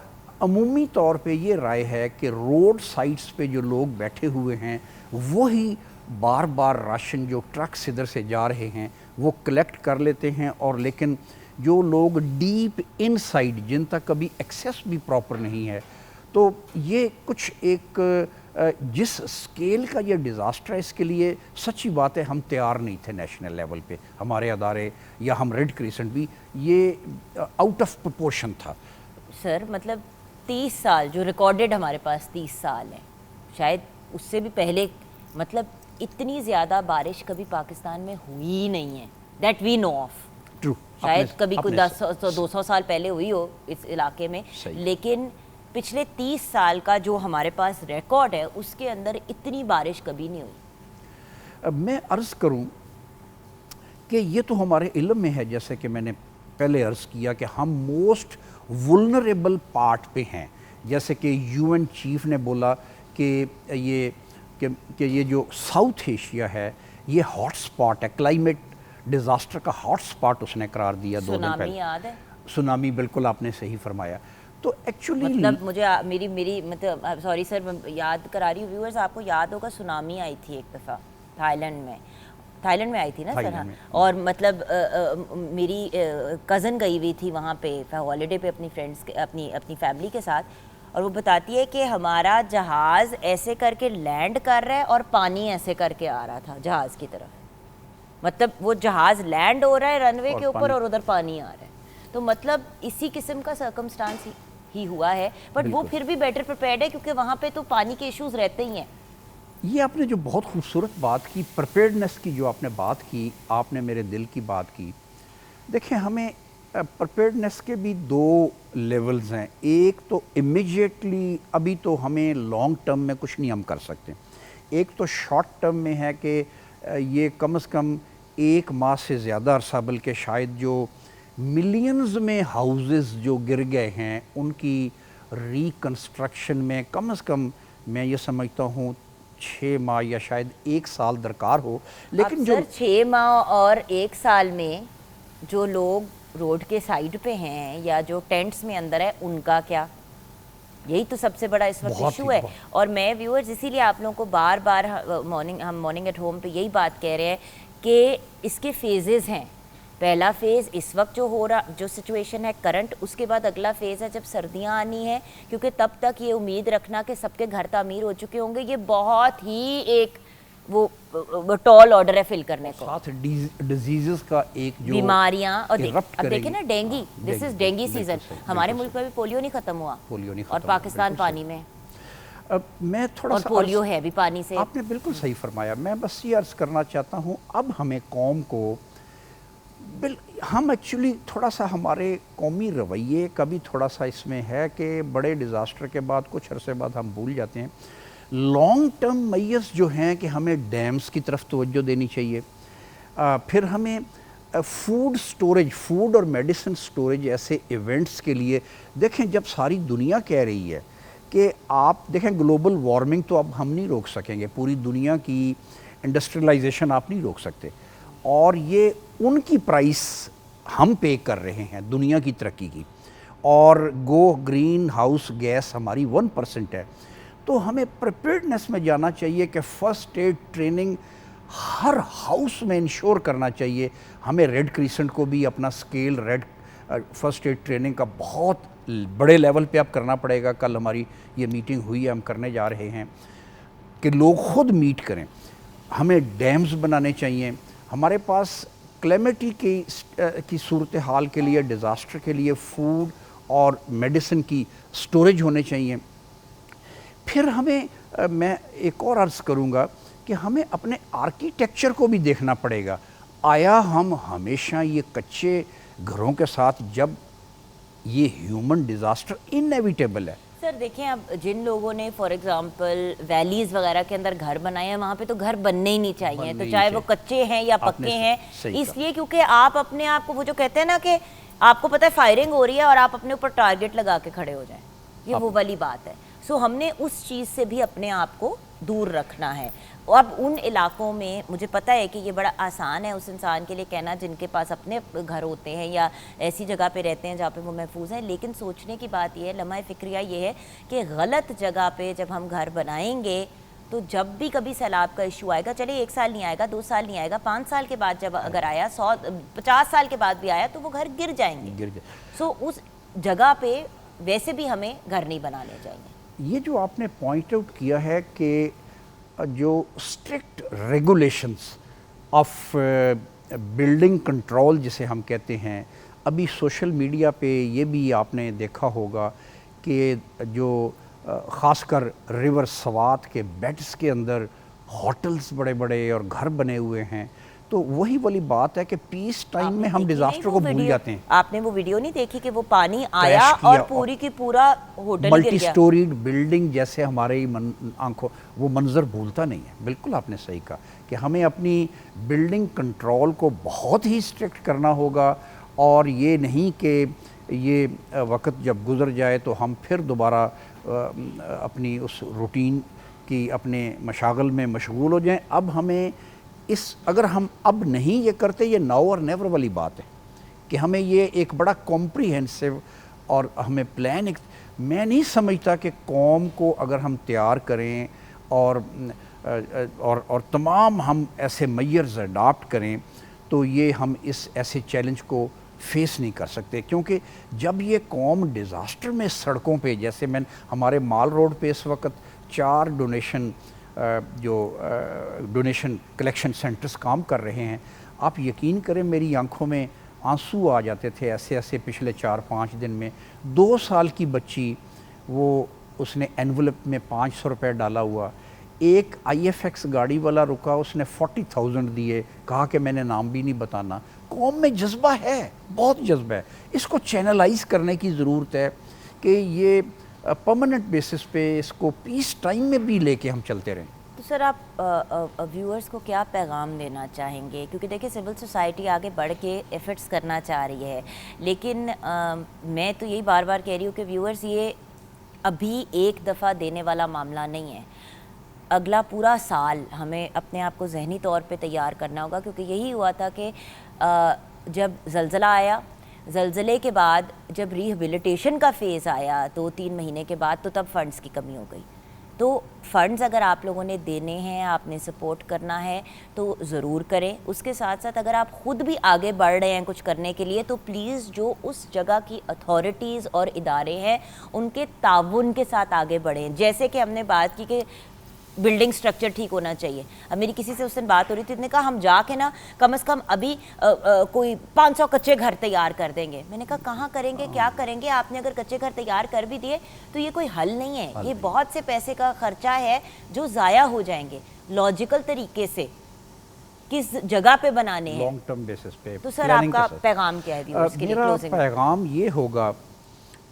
अमूमी तौर पे ये राय है कि रोड साइड्स पे जो लोग बैठे हुए हैं वही बार बार राशन जो ट्रक इधर से जा रहे हैं वो कलेक्ट कर लेते हैं, और लेकिन जो लोग डीप इनसाइड जिन तक कभी एक्सेस भी प्रॉपर नहीं है, तो ये कुछ एक जिस स्केल का ये डिज़ास्टर है इसके लिए सच्ची बात है हम तैयार नहीं थे नेशनल लेवल पे, हमारे अदारे या हम रेड क्रिसेंट भी, ये आउट ऑफ प्रोपोर्शन था। सर मतलब 30 साल जो रिकॉर्डेड हमारे पास 30 साल है, शायद उससे भी पहले, मतलब इतनी ज़्यादा बारिश कभी पाकिस्तान में हुई ही नहीं है that we know of. True, शायद कभी कोई 200 साल पहले हुई हो इस इलाके में, लेकिन पिछले 30 साल का जो हमारे पास रिकॉर्ड है उसके अंदर इतनी बारिश कभी नहीं हुई। अब मैं अर्ज़ करूं कि ये तो हमारे इल्म में है, जैसे कि मैंने पहले अर्ज़ किया कि हम मोस्ट वुल्नरेबल पार्ट पे हैं। जैसे कि यूएन चीफ ने बोला कि ये जो साउथ एशिया है ये हॉट स्पॉट है, क्लाइमेट डिज़ास्टर का हॉट स्पॉट उसने करार दिया 2 दिन पहले। याद है सुनामी, बिल्कुल आपने सही फरमाया। तो एक्चुअली मतलब मुझे मेरी मतलब सॉरी सर मैं याद करा रही हूँ व्यूअर्स, आपको याद होगा सुनामी आई थी एक दफ़ा थाईलैंड में आई थी ना सर। हाँ, और मतलब मेरी कज़न गई हुई थी वहाँ पे हॉलीडे पे अपनी फ्रेंड्स अपनी फैमिली के साथ, और वो बताती है कि हमारा जहाज़ ऐसे करके लैंड कर रहा है और पानी ऐसे करके आ रहा था जहाज़ की तरफ, मतलब वो जहाज़ लैंड हो रहा है रनवे के ऊपर और उधर पानी आ रहा है। तो मतलब इसी किस्म का सर्कमस्टांस ही हुआ है, बट वो फिर भी बेटर प्रिपेयर्ड है क्योंकि वहाँ पे तो पानी के इश्यूज रहते ही हैं। ये आपने जो बहुत खूबसूरत बात की, प्रिपेयर्डनेस की जो आपने बात की, आपने मेरे दिल की बात की। देखें, हमें प्रिपेयर्डनेस के भी 2 लेवल्स हैं। एक तो इमीडिएटली अभी तो हमें लॉन्ग टर्म में कुछ नहीं हम कर सकते, एक तो शॉर्ट टर्म में है कि ये कम से कम 1 माह से ज़्यादा अरसा, बल्कि शायद जो मिलियंस में हाउसेस जो गिर गए हैं उनकी रिकंस्ट्रक्शन में कम से कम मैं ये समझता हूँ 6 माह या शायद 1 साल दरकार हो। लेकिन जो 6 माह और 1 साल में जो लोग रोड के साइड पे हैं या जो टेंट्स में अंदर है उनका क्या, यही तो सबसे बड़ा इस वक्त इशू है। और मैं व्यूअर्स इसीलिए आप लोगों को बार बार हम मॉर्निंग एट होम पे यही बात कह रहे हैं कि इसके फेजेस हैं। पहला फेज़ इस वक्त जो सिचुएशन है करंट, उसके बाद अगला फेज़ है जब सर्दियां आनी है, क्योंकि तब तक ये उम्मीद रखना कि सबके घर तामीर हो चुके होंगे, ये बहुत ही एक वो टॉल ऑर्डर है फिल करने को। साथ डिजीजेस का एक जो बीमारियां, और अब देखिए ना dinghy, this is dinghy season. हमारे मुल्क में भी पोलियो नहीं खत्म हुआ, और पाकिस्तान पानी में। अब मैं थोड़ा सा पोलियो है भी पानी से। आपने बिल्कुल सही फरमाया। मैं बस ये अर्ज करना चाहता हूँ, अब हमें कौम को हम एक्चुअली थोड़ा सा हमारे कौमी रवैये का भी थोड़ा सा इसमें है कि बड़े डिज़ास्टर के बाद कुछ अरसे बाद हम भूल जाते हैं। लॉन्ग टर्म मैयर्स जो हैं कि हमें डैम्स की तरफ तवज्जो देनी चाहिए, फिर हमें फूड स्टोरेज, फूड और मेडिसिन स्टोरेज ऐसे इवेंट्स के लिए देखें, जब सारी दुनिया कह रही है कि आप देखें ग्लोबल वार्मिंग तो अब हम नहीं रोक सकेंगे, पूरी दुनिया की इंडस्ट्रियलाइजेशन आप नहीं रोक सकते, और ये उनकी प्राइस हम पे कर रहे हैं दुनिया की तरक्की की, और ग्रीन हाउस गैस हमारी 1% है। तो हमें प्रिपेयर्डनेस में जाना चाहिए कि फ़र्स्ट एड ट्रेनिंग हर हाउस में इंश्योर करना चाहिए। हमें रेड क्रिसेंट को भी अपना scale red first aid training का बहुत बड़े लेवल पे अब करना पड़ेगा। कल हमारी ये मीटिंग हुई है, हम करने जा रहे हैं कि लोग खुद मीट करें। हमें डैम्स बनाने चाहिए, हमारे पास क्लेमिटी की सूरत हाल के लिए, डिज़ास्टर के लिए फूड और मेडिसिन की स्टोरेज होने चाहिए। फिर हमें मैं एक और अर्ज़ करूँगा कि हमें अपने आर्किटेक्चर को भी देखना पड़ेगा। आया हम हमेशा ये कच्चे घरों के साथ, जब ये ह्यूमन डिज़ास्टर इनएविटेबल है। सर देखें, अब जिन लोगों ने फॉर एग्जांपल वैलीज़ वगैरह के अंदर घर बनाए हैं, वहाँ पे तो घर बनने ही नहीं चाहिए, तो चाहे वो कच्चे हैं या पक्के हैं, इसलिए क्योंकि आप अपने आप को, वो जो कहते हैं ना कि आपको पता है फायरिंग हो रही है और आप अपने ऊपर टारगेट लगा के खड़े हो जाएं, ये वो वाली बात है। सो हमने उस चीज़ से भी अपने आप को दूर रखना है। अब उन इलाकों में मुझे पता है कि ये बड़ा आसान है उस इंसान के लिए कहना जिनके पास अपने घर होते हैं या ऐसी जगह पे रहते हैं जहाँ पे वो महफूज हैं, लेकिन सोचने की बात ये है, लम्हा फ़िक्रिया ये है कि गलत जगह पे जब हम घर बनाएंगे तो जब भी कभी सैलाब का इशू आएगा, चलिए 1 साल नहीं आएगा, 2 साल नहीं आएगा, 5 साल के बाद जब अगर आया, 50 साल के बाद भी आया, तो वो घर गिर जाएंगे। सो उस जगह पे वैसे भी हमें घर नहीं बनाने चाहिए। ये जो आपने पॉइंट आउट किया है कि जो strict regulations of building control जिसे हम कहते हैं, अभी सोशल मीडिया पे ये भी आपने देखा होगा कि जो ख़ासकर रिवर सवात के बेड्स के अंदर होटल्स बड़े बड़े और घर बने हुए हैं, तो वही वाली बात है कि पीस टाइम में हम डिजास्टर को भूल जाते हैं। आपने वो वीडियो नहीं देखी कि वो पानी आया और पूरी की पूरा होटल गिर गया। मल्टी स्टोरीड बिल्डिंग जैसे हमारे आंखों वो मंजर भूलता नहीं है। बिल्कुल आपने सही कहा कि हमें अपनी बिल्डिंग कंट्रोल को बहुत ही स्ट्रिक्ट करना होगा, और ये नहीं कि ये वक्त जब गुजर जाए तो हम फिर दोबारा अपनी उस रूटीन की अपने मशागल में मशगूल हो जाएं। अब हमें अगर हम अब नहीं ये करते, ये नाउ और नेवर वाली बात है कि हमें ये एक बड़ा कॉम्प्रीहेंसिव और हमें प्लान मैं नहीं समझता कि कौम को अगर हम तैयार करें और तमाम हम ऐसे मेजर्स अडॉप्ट करें तो ये हम इस ऐसे चैलेंज को फेस नहीं कर सकते। क्योंकि जब ये कौम डिज़ास्टर में सड़कों पे, जैसे हमारे माल रोड पे इस वक्त 4 डोनेशन कलेक्शन सेंटर्स काम कर रहे हैं, आप यकीन करें मेरी आंखों में आंसू आ जाते थे ऐसे ऐसे पिछले 4-5 दिन में। 2 साल की बच्ची, वो उसने एनवलप में 500 रुपये डाला हुआ, एक IFX गाड़ी वाला रुका, उसने 40,000 दिए, कहा कि मैंने नाम भी नहीं बताना। कौम में जज्बा है, बहुत जज्बा है, इसको चैनलाइज करने की ज़रूरत है कि ये परमानेंट बेसिस पे इसको पीस टाइम में भी लेके हम चलते रहें। तो सर आप व्यूअर्स को क्या पैगाम देना चाहेंगे? क्योंकि देखिए सिविल सोसाइटी आगे बढ़ के एफर्ट्स करना चाह रही है, लेकिन मैं तो यही बार बार कह रही हूँ कि व्यूअर्स ये अभी एक दफ़ा देने वाला मामला नहीं है। अगला पूरा साल हमें अपने आप को जहनी तौर पे तैयार करना होगा, क्योंकि यही हुआ था कि जब ज़लज़ला आया, ज़लज़ले के बाद जब रिहेबिलिटेशन का फ़ेज़ आया 2-3 महीने के बाद, तो तब फ़ंड्स की कमी हो गई। तो फ़ंड्स अगर आप लोगों ने देने हैं, आपने सपोर्ट करना है तो ज़रूर करें। उसके साथ साथ अगर आप ख़ुद भी आगे बढ़ रहे हैं कुछ करने के लिए, तो प्लीज़ जो उस जगह की अथॉरिटीज़ और इदारे हैं उनके ताउन के साथ आगे बढ़ें। जैसे कि हमने बात की कि बिल्डिंग स्ट्रक्चर ठीक होना चाहिए। अब मेरी किसी से उस दिन बात हो रही थी, उसने कहा हम जाके ना कम से कम अभी कोई 500 कच्चे घर तैयार कर देंगे। मैंने कहा कहाँ करेंगे, क्या करेंगे? आपने अगर कच्चे घर तैयार कर भी दिए तो ये कोई हल नहीं है, ये बहुत से पैसे का खर्चा है जो ज़ाया हो जाएंगे। लॉजिकल तरीके से किस जगह पे बनाने हैं, लॉन्ग टर्म बेसिस पे। तो सर आपका पैगाम क्या है व्यूअर्स के लिए? मेरा पैगाम ये होगा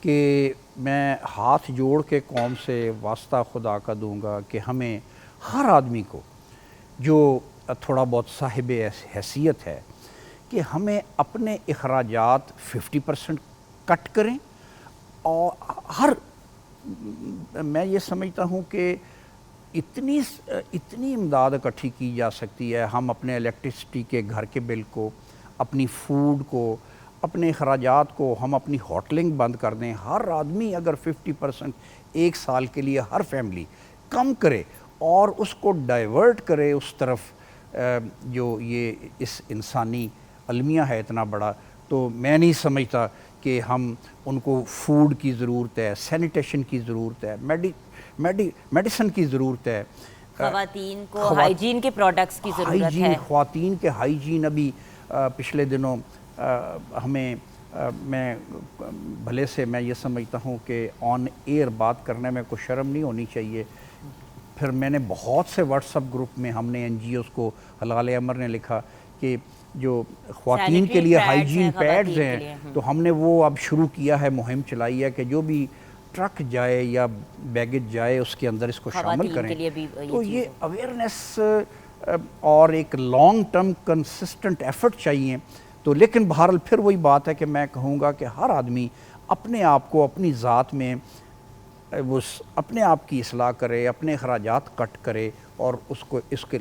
कि मैं हाथ जोड़ के कौम से वास्ता खुदा का दूंगा कि हमें हर आदमी को जो थोड़ा बहुत साहिब हैसियत है कि हमें अपने अखराजात 50% कट करें। और मैं ये समझता हूँ कि इतनी इमदाद इकट्ठी की जा सकती है। हम अपने इलेक्ट्रिसिटी के घर के बिल को, अपनी फूड को, अपने अखराजात को, हम अपनी होटलिंग बंद कर दें। हर आदमी अगर 50% 1 साल के लिए हर फैमिली कम करे और उसको डाइवर्ट करे उस तरफ जो ये इस इंसानी अलमिया है इतना बड़ा, तो मैं नहीं समझता कि हम उनको फूड की ज़रूरत है, सैनिटेशन की ज़रूरत है, मेडिसिन की ज़रूरत है, ख़वातीन को हाइजीन के प्रोडक्ट्स की ज़रूरत है। ख़वातीन के हाइजीन अभी पिछले दिनों मैं भले से मैं ये समझता हूँ कि ऑन एयर बात करने में कोई शर्म नहीं होनी चाहिए। फिर मैंने बहुत से व्हाट्सएप ग्रुप में हमने NGOs को, हलाल अमर ने लिखा कि जो ख्वातीन के लिए हाइजीन पैड्स हैं, तो हमने वो अब शुरू किया है, मुहिम चलाई है कि जो भी ट्रक जाए या बैगेज जाए उसके अंदर इसको शामिल करें। तो ये अवेयरनेस और एक लॉन्ग टर्म कंसिस्टेंट एफर्ट चाहिए। तो लेकिन बहरहाल फिर वही बात है कि मैं कहूँगा कि हर आदमी अपने आप को, अपनी ज़ात में वो अपने आप की इस्लाह करे, अपने अखराजात कट करे और उसको इसके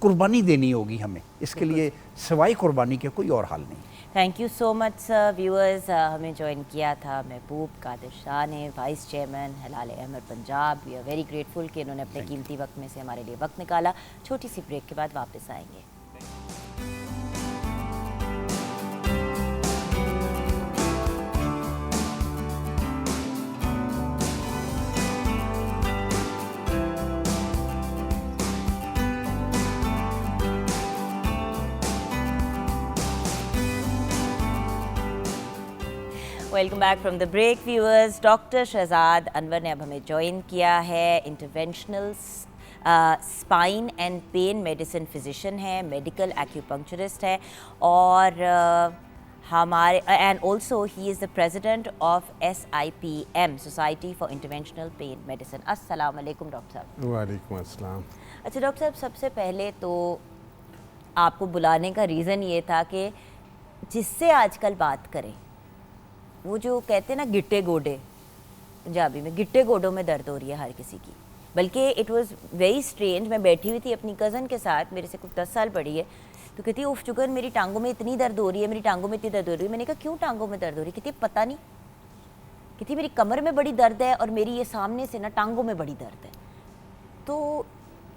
कुर्बानी देनी होगी हमें, इसके लिए सिवाय कुर्बानी के कोई और हल नहीं। Thank you so much sir. Viewers, हमें ज्वाइन किया था महबूब कादिर शाह ने, vice chairman Hilal Ahmar Punjab. We are very grateful कि इन्होंने अपने कीमती वक्त में से हमारे लिए वक्त निकाला। छोटी सी ब्रेक के बाद वापस आएंगे। Welcome back from the break viewers. Doctor Shahzad Anwar ने अब हमें ज्वाइन किया है। Interventional spine and pain medicine physician है, मेडिकल एक्यूपंक्चरिस्ट है और हमारे and also he is the president of SIPM, society for interventional pain medicine. अस्सलाम वालेकुम डॉक्टर साहब। वालेकुम अस्सलाम। अच्छा डॉक्टर साहब, सबसे पहले तो आपको बुलाने का रीज़न ये था कि जिससे आजकल बात करें, वो जो कहते हैं ना गिट्टे गोडे, पंजाबी में गिट्टे गोडों में दर्द हो रही है हर किसी की। बल्कि इट वाज वेरी स्ट्रेंज, मैं बैठी हुई थी अपनी कज़न के साथ, मेरे से कुछ 10 साल बड़ी है, तो कहती है उफ जुगन मेरी टांगों में इतनी दर्द हो रही है, मेरी टांगों में इतनी दर्द हो रही है। मैंने कहा क्यों टांगों में दर्द हो रही है? कहती पता नहीं, कहती मेरी कमर में बड़ी दर्द है और मेरी ये सामने से ना टांगों में बड़ी दर्द है। तो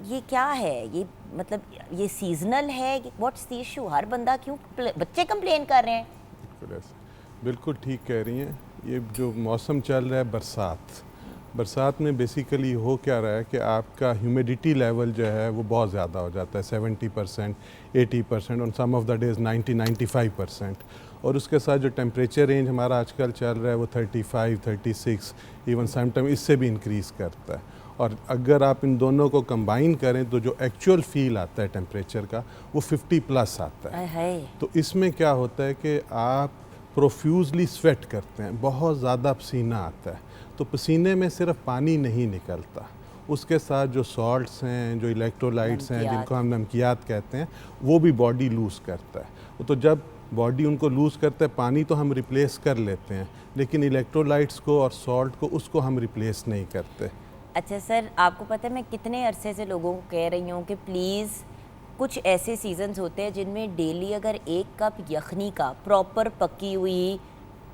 ये क्या है? ये मतलब ये सीजनल है? What's the issue? हर बंदा क्यों, बच्चे कंप्लेन कर रहे हैं? बिल्कुल ठीक कह रही हैं। ये जो मौसम चल रहा है बरसात में बेसिकली हो क्या रहा है कि आपका ह्यूमिडिटी लेवल जो है वो बहुत ज़्यादा हो जाता है, 70%, 80% और सम ऑफ द डेज 90-95%। और उसके साथ जो टेम्परेचर रेंज हमारा आजकल चल रहा है वो 35, 36, इवन समटाइम इससे भी इंक्रीज़ करता है। और अगर आप इन दोनों को कंबाइन करें तो जो एक्चुअल फील आता है टेम्परेचर का वो 50+ आता है। तो इसमें क्या होता है कि आप प्रोफ्यूजली स्वेट करते हैं, बहुत ज़्यादा पसीना आता है। तो पसीने में सिर्फ पानी नहीं निकलता, उसके साथ जो सॉल्ट्स हैं, जो इलेक्ट्रोलाइट्स हैं, जिनको हम नमकियात कहते हैं, वो भी बॉडी लूज़ करता है। तो जब बॉडी उनको लूज़ करता है, पानी तो हम रिप्लेस कर लेते हैं, लेकिन इलेक्ट्रोलाइट्स को और सॉल्ट को उसको हम रिप्लेस नहीं करते। अच्छा सर, आपको पता है मैं कितने अरसे से लोगों को कह रही हूँ कि प्लीज़, कुछ ऐसे सीजन्स होते हैं जिनमें डेली अगर 1 कप यखनी का प्रॉपर पकी हुई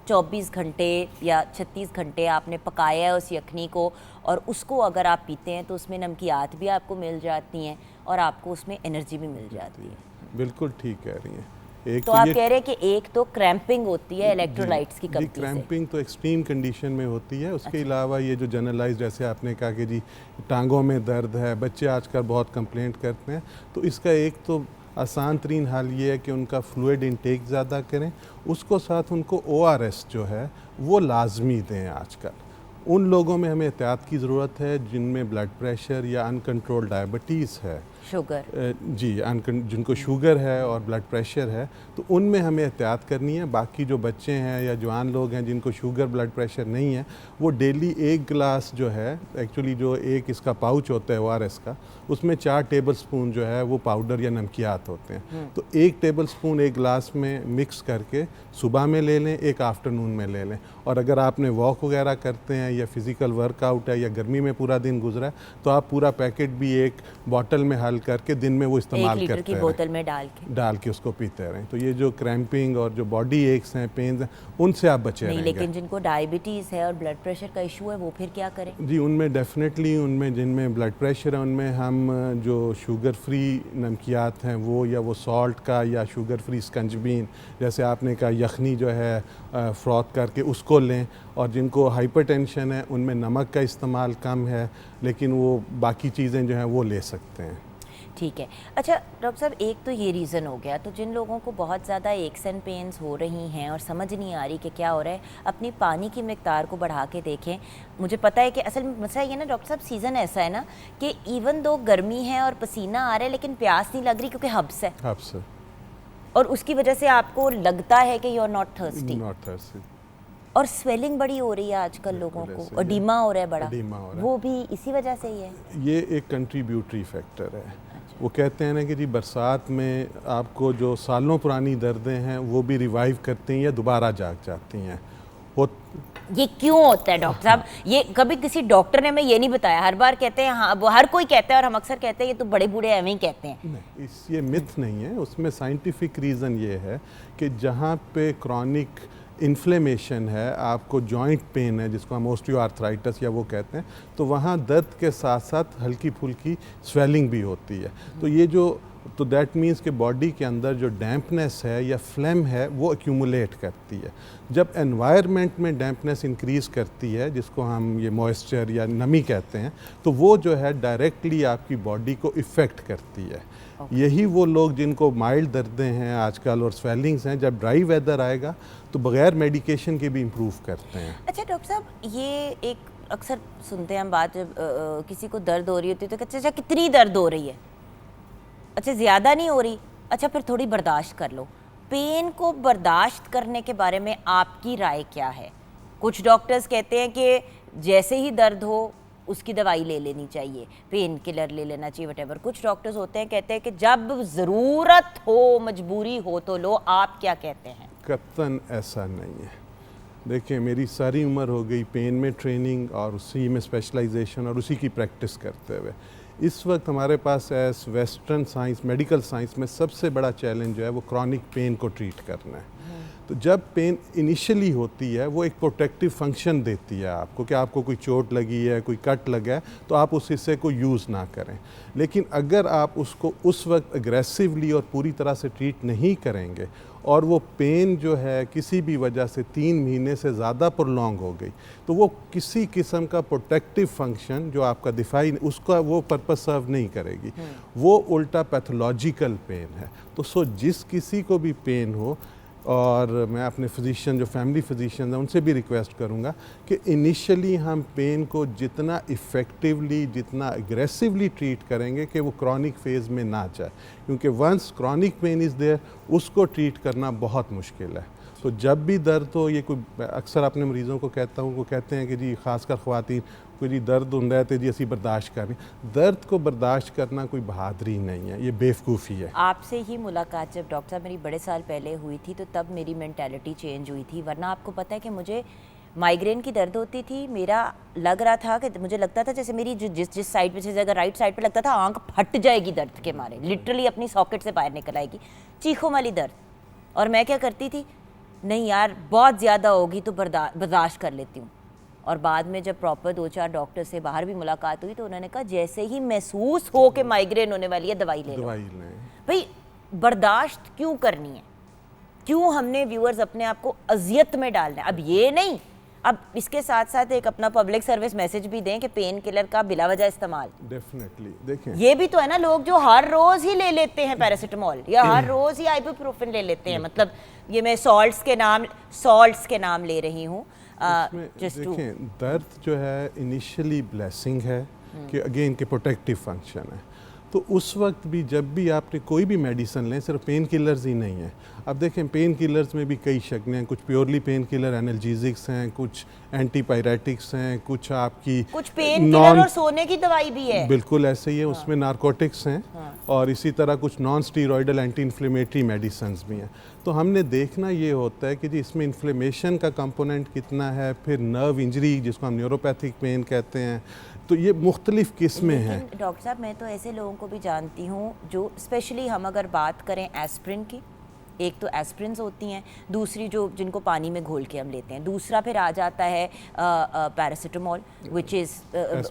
24 घंटे या 36 घंटे आपने पकाया है उस यखनी को, और उसको अगर आप पीते हैं तो उसमें नमकियात भी आपको मिल जाती हैं और आपको उसमें एनर्जी भी मिल जाती है। बिल्कुल ठीक कह रही हैं। एक तो आप कह रहे हैं कि एक तो क्रैम्पिंग होती है इलेक्ट्रोलाइट्स की कमी से। क्रैम्पिंग तो एक्सट्रीम कंडीशन में होती है। उसके अलावा ये जो जनरलाइज, जैसे आपने कहा कि जी टांगों में दर्द है, बच्चे आजकल बहुत कंप्लेंट करते हैं, तो इसका एक तो आसान तरीन हल ये है कि उनका फ्लूइड इंटेक ज़्यादा करें, उसको साथ उनको ORS जो है वो लाजमी दें। आजकल उन लोगों में हमें एहतियात की ज़रूरत है जिनमें ब्लड प्रेशर या अनकंट्रोल डायबिटीज़ है, शुगर जी जिनको शुगर है और ब्लड प्रेशर है, तो उनमें हमें एहतियात करनी है। बाकी जो बच्चे हैं या जवान लोग हैं जिनको शुगर ब्लड प्रेशर नहीं है, वो डेली 1 गिलास जो है, एक्चुअली जो एक इसका पाउच होता है ORS का, उसमें 4 टेबलस्पून जो है वो पाउडर या नमकियात होते हैं। तो 1 टेबलस्पून 1 गिलास में मिक्स करके सुबह में ले लें, एक आफ्टरनून में ले लें। और अगर आपने वॉक वगैरह करते हैं या फिज़िकल वर्कआउट है या गर्मी में पूरा दिन गुजरा है, तो आप पूरा पैकेट भी एक बॉटल में हल करके दिन में वो इस्तेमाल करते हैं, 1 लीटर की बोतल में डाल के उसको पीते रहें। तो ये जो क्रैम्पिंग और जो बॉडी एक्स हैं, पेन्स हैं, उनसे आप बचे रहेंगे। लेकिन जिनको डायबिटीज़ है और ब्लड प्रेशर का इशू है, वो फिर क्या करें? जी उनमें डेफिनेटली, उनमें जिनमें ब्लड प्रेशर है, उनमें हम जो शुगर फ्री नमकियात हैं वो, या वो सॉल्ट का या शुगर फ्री स्कंजबीन, जैसे आपने कहा यखनी जो है फ्रॉथ करके उसको लें। और जिनको हाइपरटेंशन है उनमें नमक का इस्तेमाल कम है, लेकिन वो बाकी चीज़ें जो हैं वो ले सकते हैं। ठीक है। अच्छा डॉक्टर साहब, एक तो ये रीज़न हो गया, तो जिन लोगों को बहुत ज़्यादा एक्स एंड पेन्स हो रही हैं और समझ नहीं आ रही कि क्या हो रहा है, अपनी पानी की मिकदार को बढ़ा के देखें। मुझे पता है कि असल में मसला ये ना डॉक्टर साहब, सीज़न ऐसा है ना कि इवन दो गर्मी है और पसीना आ रहा है लेकिन प्यास नहीं लग रही क्योंकि हब्स है, और उसकी वजह से आपको लगता है कि यू आर नॉट थर्स्टी। और स्वेलिंग बड़ी हो रही है आजकल लोगों को, और डीमा हो रहा है बड़ा, वो भी इसी वजह से ही है। ये एक कंट्रीब्यूटरी फैक्टर है। वो कहते हैं ना कि जी बरसात में आपको जो सालों पुरानी दर्दें हैं वो भी रिवाइव करती हैं या दोबारा जाग जाती हैं। ये क्यों होता है डॉक्टर साहब? ये कभी किसी डॉक्टर ने हमें ये नहीं बताया। हर बार कहते हैं, हाँ वो हर कोई कहता है और हम अक्सर कहते हैं ये तो बड़े बूढ़े एवं ही कहते हैं। नहीं, ये मिथ नहीं है, उसमें साइंटिफिक रीज़न ये है कि जहाँ पे क्रॉनिक इन्फ्लेमेशन है, आपको जॉइंट पेन है जिसको हम ऑस्टियोआर्थराइटिस या वो कहते हैं, तो वहाँ दर्द के साथ साथ हल्की फुल्की स्वेलिंग भी होती है। तो ये जो तो दैट मीन्स कि बॉडी के अंदर जो डैम्पनेस है या फ्लेम है वो एक्यूमुलेट करती है। जब एनवायरनमेंट में डैम्पनेस इंक्रीज़ करती है, जिसको हम ये मॉइस्चर या नमी कहते हैं, तो वो जो है डायरेक्टली आपकी बॉडी को इफ़ेक्ट करती है। यही वो लोग जिनको माइल्ड दर्दें हैं आजकल और स्वेलिंग्स हैं, जब ड्राई वेदर आएगा तो बगैर मेडिकेशन के भी इम्प्रूव करते हैं। अच्छा डॉक्टर साहब, ये एक अक्सर सुनते हैं हम बात, जब किसी को दर्द हो रही होती है तो कहते हैं अच्छा कितनी दर्द हो रही है, अच्छा ज़्यादा नहीं हो रही, अच्छा फिर थोड़ी बर्दाश्त कर लो। पेन को बर्दाश्त करने के बारे में आपकी राय क्या है? कुछ डॉक्टर्स कहते हैं कि जैसे ही दर्द हो उसकी दवाई ले लेनी चाहिए, पेन किलर ले लेना चाहिए, वटेवर। कुछ डॉक्टर्स होते हैं कहते हैं कि जब ज़रूरत हो, मजबूरी हो तो लो। आप क्या कहते हैं? कतन ऐसा नहीं है। देखिए, मेरी सारी उम्र हो गई पेन में ट्रेनिंग और उसी में स्पेशलाइजेशन और उसी की प्रैक्टिस करते हुए। इस वक्त हमारे पास as western science, medical science में सबसे बड़ा चैलेंज जो है वो क्रॉनिक पेन को ट्रीट करना है। तो जब पेन इनिशियली होती है वो एक प्रोटेक्टिव फंक्शन देती है आपको कि आपको कोई चोट लगी है, कोई कट लगा है, तो आप उस हिस्से को यूज़ ना करें। लेकिन अगर आप उसको उस वक्त अग्रेसिवली और पूरी तरह से ट्रीट नहीं करेंगे और वो पेन जो है किसी भी वजह से 3 महीने से ज़्यादा प्रोलॉन्ग हो गई, तो वो किसी किस्म का प्रोटेक्टिव फंक्शन जो आपका दिफाई, उसका वो पर्पस सर्व नहीं करेगी, वो उल्टा पैथोलॉजिकल पेन है। तो जिस किसी को भी पेन हो, और मैं अपने फिजिशियन जो फैमिली फिजिशियन हैं उनसे भी रिक्वेस्ट करूंगा कि इनिशियली हम पेन को जितना इफ़ेक्टिवली, जितना एग्रेसिवली ट्रीट करेंगे कि वो क्रॉनिक फेज़ में ना जाए, क्योंकि once chronic pain is there उसको ट्रीट करना बहुत मुश्किल है। तो जब भी दर्द हो, ये कोई अक्सर अपने मरीज़ों को कहता हूँ, वो कहते हैं कि जी ख़ासकर ख़वातीन कोई जी दर्द होता है तो जी असी बर्दाश्त कर रहे। दर्द को बर्दाश्त करना कोई बहादुरी नहीं है, ये बेवकूफ़ी है। आपसे ही मुलाकात जब डॉक्टर साहब मेरी बड़े साल पहले हुई थी तो तब मेरी मेंटालिटी चेंज हुई थी। वरना आपको पता है कि मुझे माइग्रेन की दर्द होती थी, मेरा लग रहा था कि मुझे लगता था जैसे मेरी जो जिस साइड पे, जैसे अगर राइट साइड पे लगता था आंख फट जाएगी दर्द के मारे, लिटरली अपनी सॉकेट से बाहर निकल आएगी, चीखों वाली दर्द। और मैं क्या करती थी, नहीं यार बहुत ज़्यादा होगी तो बर्दाश्त कर लेती हूँ। और बाद में जब प्रॉपर 2-4 डॉक्टर से बाहर भी मुलाकात हुई तो उन्होंने कहा जैसे ही महसूस हो कि माइग्रेन होने वाली है दवाई ले लो। भाई बर्दाश्त क्यों करनी है? क्यों हमने व्यूअर्स अपने आप को अजियत में डालना है? अब ये नहीं, अब इसके साथ साथ एक अपना पब्लिक सर्विस मैसेज भी दें कि पेन किलर का बिला वजह इस्तेमाल डेफिनेटली देखें, ये भी तो है ना, लोग जो हर रोज ही ले लेते हैं पैरासिटामोल या हर रोज ही आइबुप्रोफेन ले लेते हैं। मतलब ये मैं सॉल्ट्स के नाम ले रही हूँ। देखें, दर्द जो है इनिशियली ब्लेसिंग है कि अगेन के प्रोटेक्टिव फंक्शन है। तो उस वक्त भी जब भी आपने कोई भी मेडिसिन लें, सिर्फ पेन किलर्स ही नहीं है। अब देखें, पेन किलर्स में भी कई शक्लें हैं, कुछ प्योरली पेन किलर एनाल्जेसिक्स हैं, कुछ एंटीपायरेटिक्स हैं, कुछ आपकी कुछ पेन किलर और सोने की दवाई भी है, बिल्कुल ऐसे ही है। उसमें नारकोटिक्स हैं और इसी तरह कुछ non steroidal anti inflammatory medicine भी हैं। तो हमने देखना ये होता है कि जी इसमें इन्फ्लेमेशन का कंपोनेंट कितना है, फिर नर्व इंजरी जिसको हम न्यूरोपैथिक पेन कहते हैं, तो ये मुख्तलिफ किस्में हैं। डॉक्टर साहब, मैं तो ऐसे लोगों को भी जानती हूँ जो स्पेशली हम अगर बात करें एस्प्रिन की, एक तो एस्प्रिन्स होती हैं, दूसरी जो जिनको पानी में घोल के हम लेते हैं, दूसरा फिर आ जाता है पैरासिटामोल विच इज़